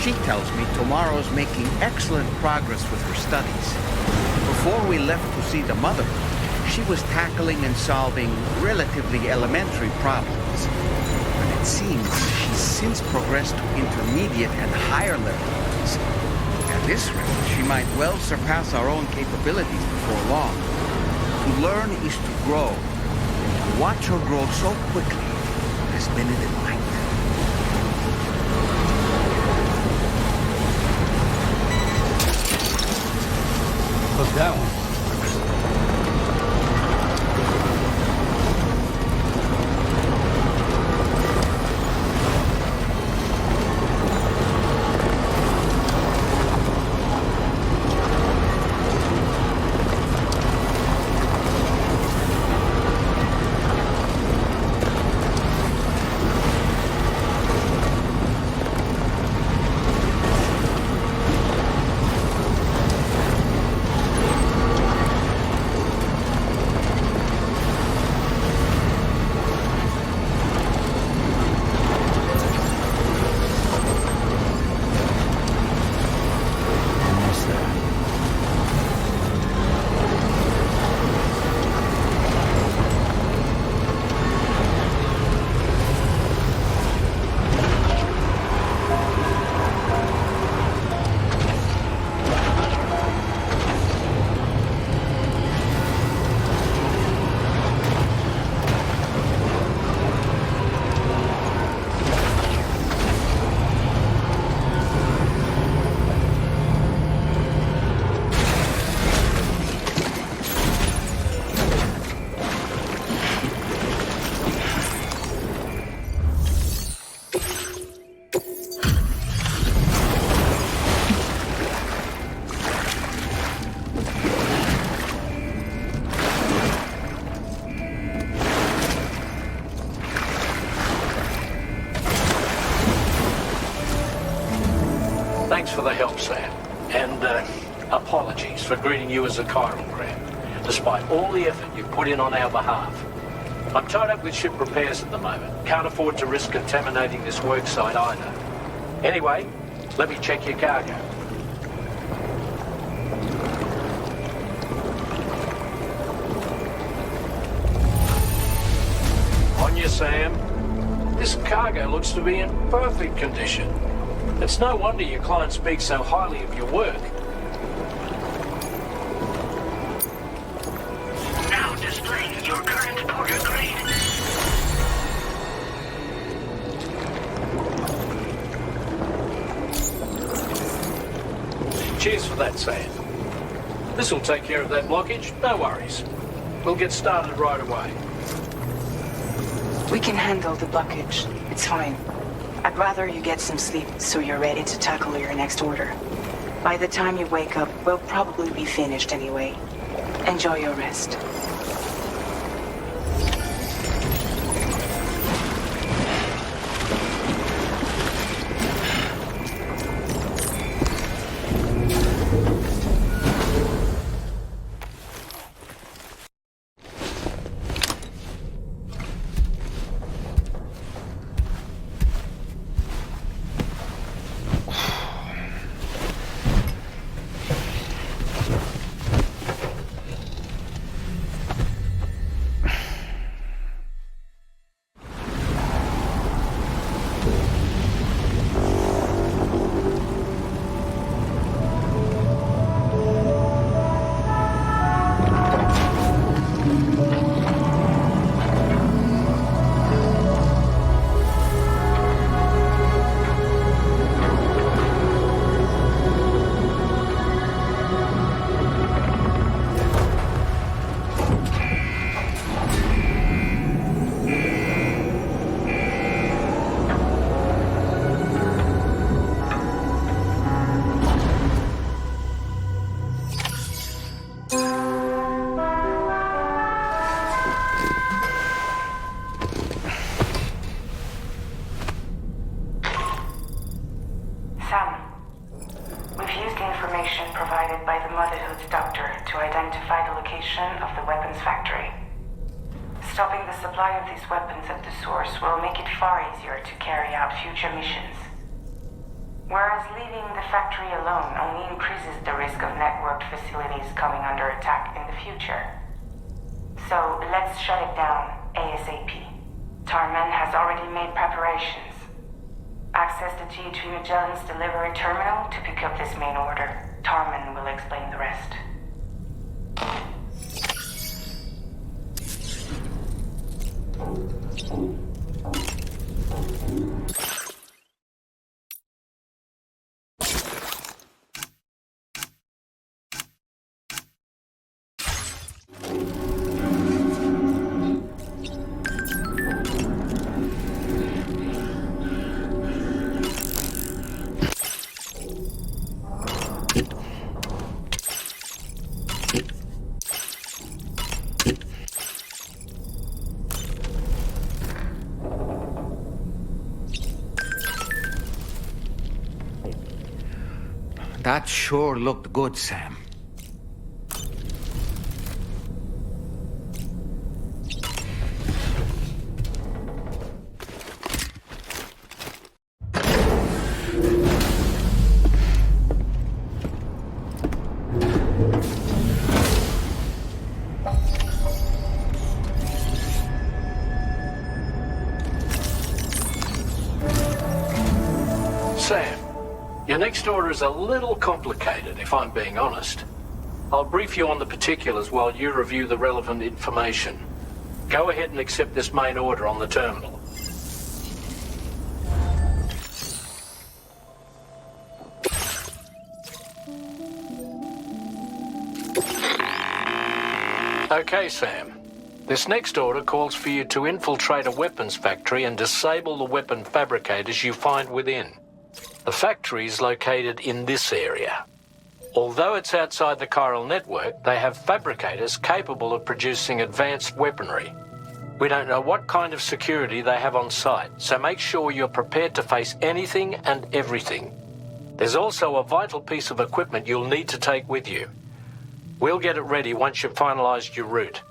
She tells me Tomorrow's making excellent progress with her studies. Before we left to see the mother, she was tackling and solving relatively elementary problems. But it seems she's since progressed to intermediate and higher level ones. At this rate, she might well surpass our own capabilities before long. To learn is to grow. And to watch her grow so quickly has been a delight. Look, that one. Thanks for the help, Sam. And apologies for greeting you as a chiral gram, despite all the effort you've put in on our behalf. I'm tied up with ship repairs at the moment. Can't afford to risk contaminating this work site either. Anyway, let me check your cargo. On you, Sam. This cargo looks to be in perfect condition. It's no wonder your client speaks so highly of your work. Now displaying your current porter grade. Cheers for that, Sam. This'll take care of that blockage, no worries. We'll get started right away. We can handle the blockage. It's fine. I'd rather you get some sleep so you're ready to tackle your next order. By the time you wake up, we'll probably be finished anyway. Enjoy your rest. Stopping the supply of these weapons at the source will make it far easier to carry out future missions. Whereas leaving the factory alone only increases the risk of networked facilities coming under attack in the future. So let's shut it down ASAP. Tarman has already made preparations. Access the G2 Magellan's delivery terminal to pick up this main order. Tarman will explain the rest. That sure looked good, Sam. Sam, your next order is a little complicated, if I'm being honest. I'll brief you on the particulars while you review the relevant information. Go ahead and accept this main order on the terminal. Okay, Sam. This next order calls for you to infiltrate a weapons factory and disable the weapon fabricators you find within. The factory is located in this area. Although it's outside the chiral network, they have fabricators capable of producing advanced weaponry. We don't know what kind of security they have on site, so make sure you're prepared to face anything and everything. There's also a vital piece of equipment you'll need to take with you. We'll get it ready once you've finalized your route.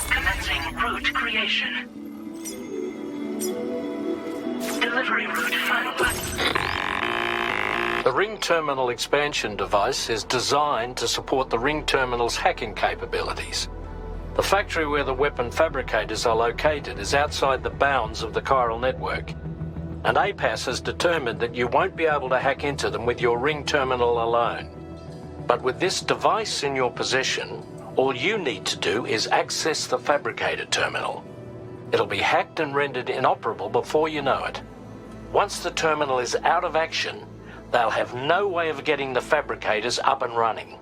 Commencing route creation. Delivery route finalized. The ring terminal expansion device is designed to support the ring terminal's hacking capabilities. The factory where the weapon fabricators are located is outside the bounds of the chiral network, and APAS has determined that you won't be able to hack into them with your ring terminal alone. But with this device in your possession, all you need to do is access the fabricator terminal. It'll be hacked and rendered inoperable before you know it. Once the terminal is out of action, they'll have no way of getting the fabricators up and running.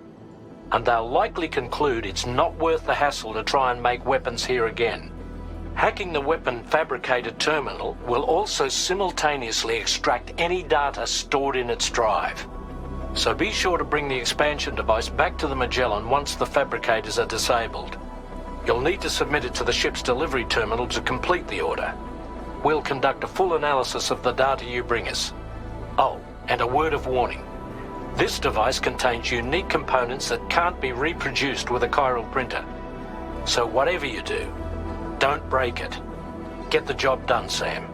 And they'll likely conclude it's not worth the hassle to try and make weapons here again. Hacking the weapon fabricator terminal will also simultaneously extract any data stored in its drive. So be sure to bring the expansion device back to the Magellan once the fabricators are disabled. You'll need to submit it to the ship's delivery terminal to complete the order. We'll conduct a full analysis of the data you bring us. Oh, and a word of warning. This device contains unique components that can't be reproduced with a chiral printer. So whatever you do, don't break it. Get the job done, Sam.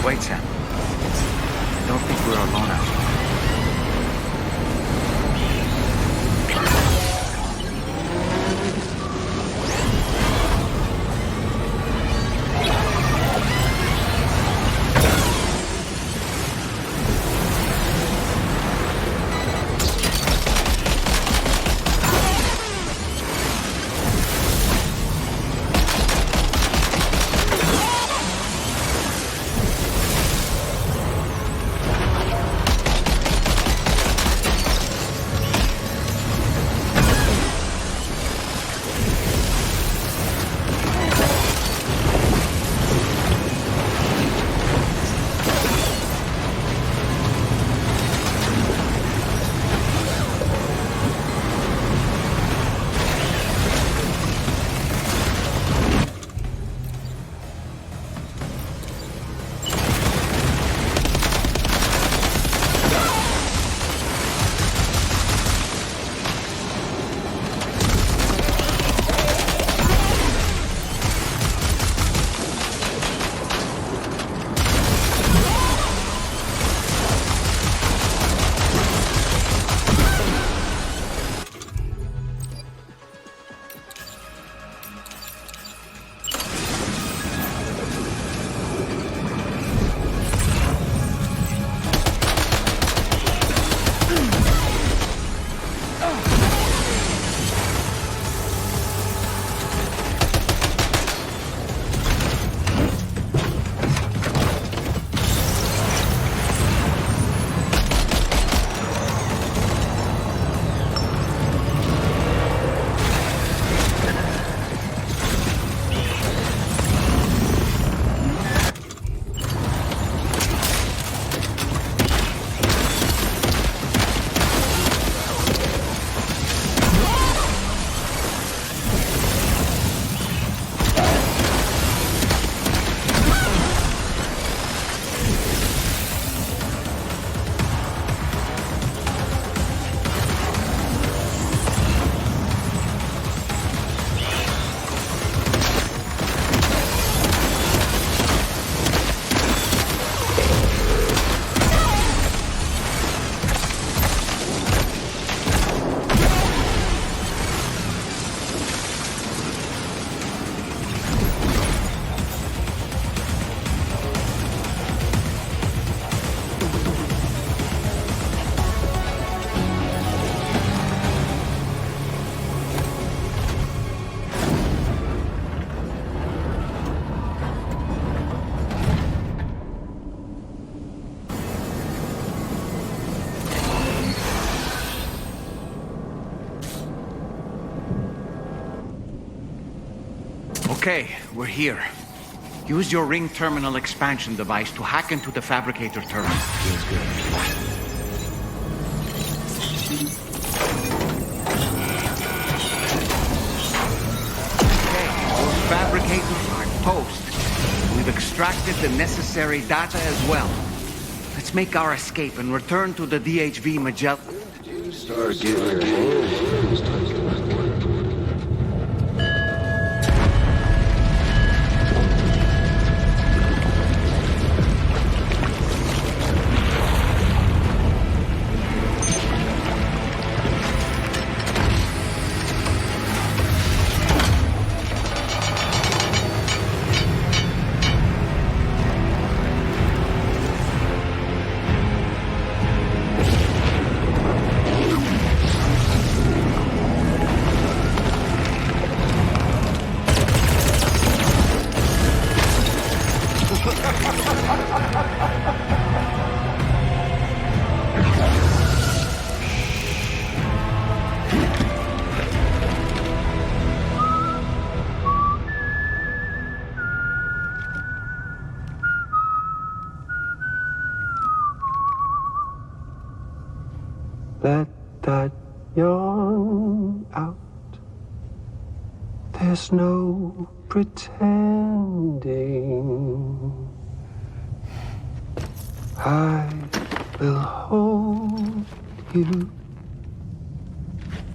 Wait, Sam. I don't think we're alone out here. Okay, we're here. Use your ring terminal expansion device to hack into the fabricator terminal. Feels good. Okay, those fabricators are toast. We've extracted the necessary data as well. Let's make our escape and return to the DHV Magellan. Start getting close. Let that yawn out. There's no pretending. I will hold you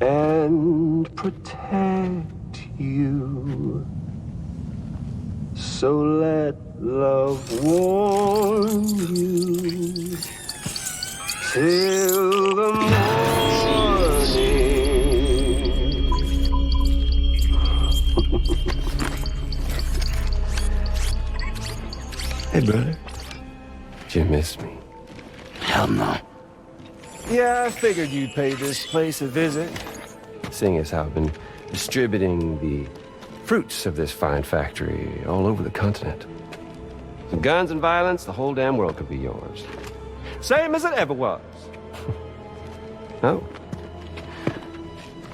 and protect you. So let love warm Did you miss me? Hell no. Yeah, I figured you'd pay this place a visit, seeing as how I've been distributing the fruits of this fine factory all over the continent. Some guns and violence, the whole damn world could be yours. Same as it ever was. Oh.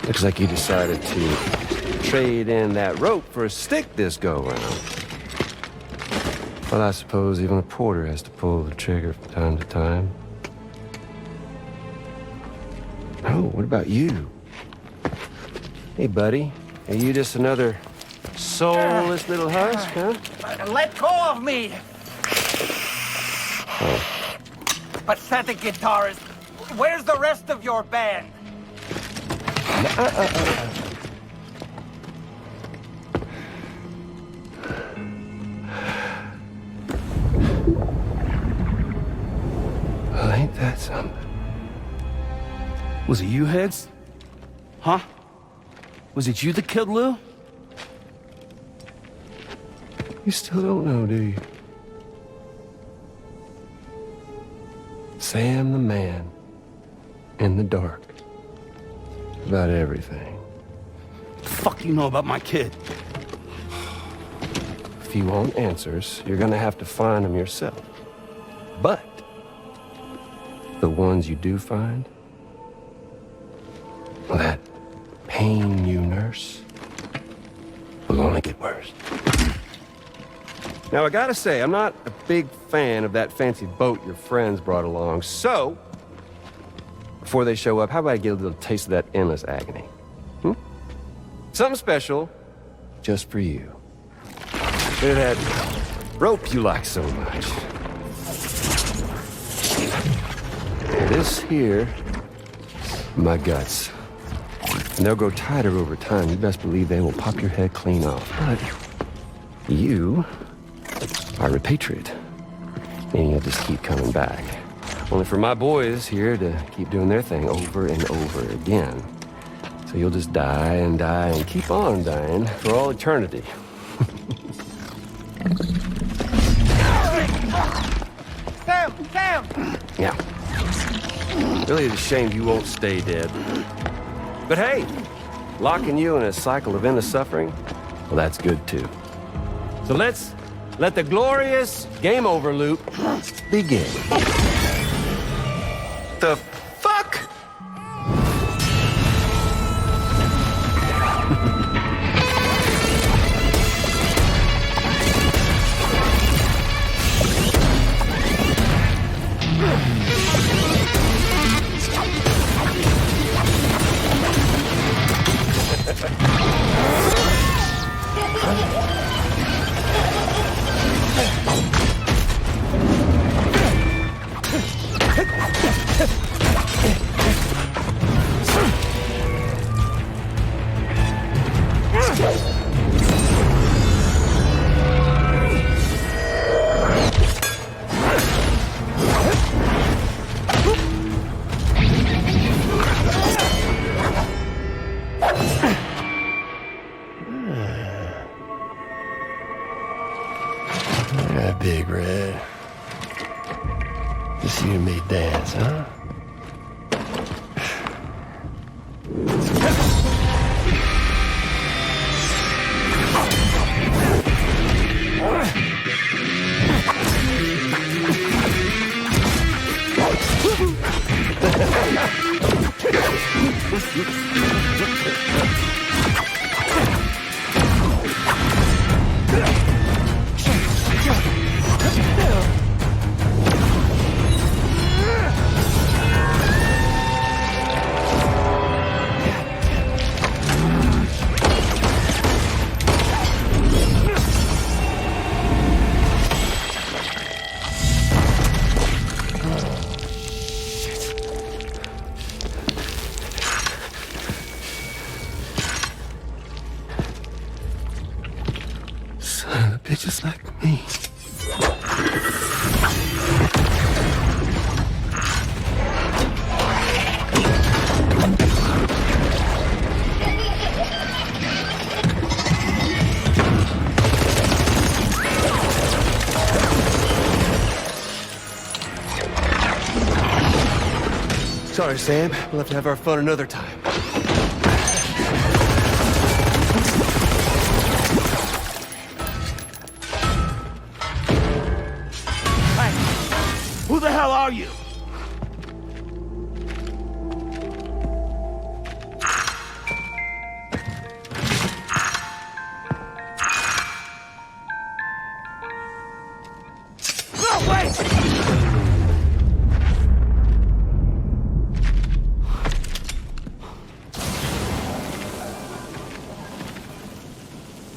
Looks like you decided to trade in that rope for a stick this go-round. Well, I suppose even a porter has to pull the trigger from time to time. Oh, what about you? Hey, buddy. Are you just another soulless little husk, huh? Let go of me! Oh. Pathetic guitarist. Where's the rest of your band? Well, ain't that something? Was it you, Heads? Huh? Was it you that killed Lou? You still don't know, do you? Sam the man. In the dark. About everything. What the fuck do you know about my kid? If you want answers, you're gonna have to find them yourself. But the ones you do find, well, that pain you nurse will only get worse. Now, I gotta say, I'm not a big fan of that fancy boat your friends brought along, so before they show up, how about I get a little taste of that endless agony? Something special just for you. Look at that rope you like so much. This here, my guts. And they'll grow tighter over time. You best believe they will pop your head clean off. But you are a patriot. And you'll just keep coming back. Only for my boys here to keep doing their thing over and over again. So you'll just die and die and keep on dying for all eternity. Sam! Yeah. Really is a shame you won't stay dead. But hey, locking you in a cycle of endless suffering, well, that's good too. So let's let the glorious game over loop begin. The fuck? Big Red. Just you and me dance, huh? Sorry, Sam. We'll have to have our fun another time. Hey, who the hell are you?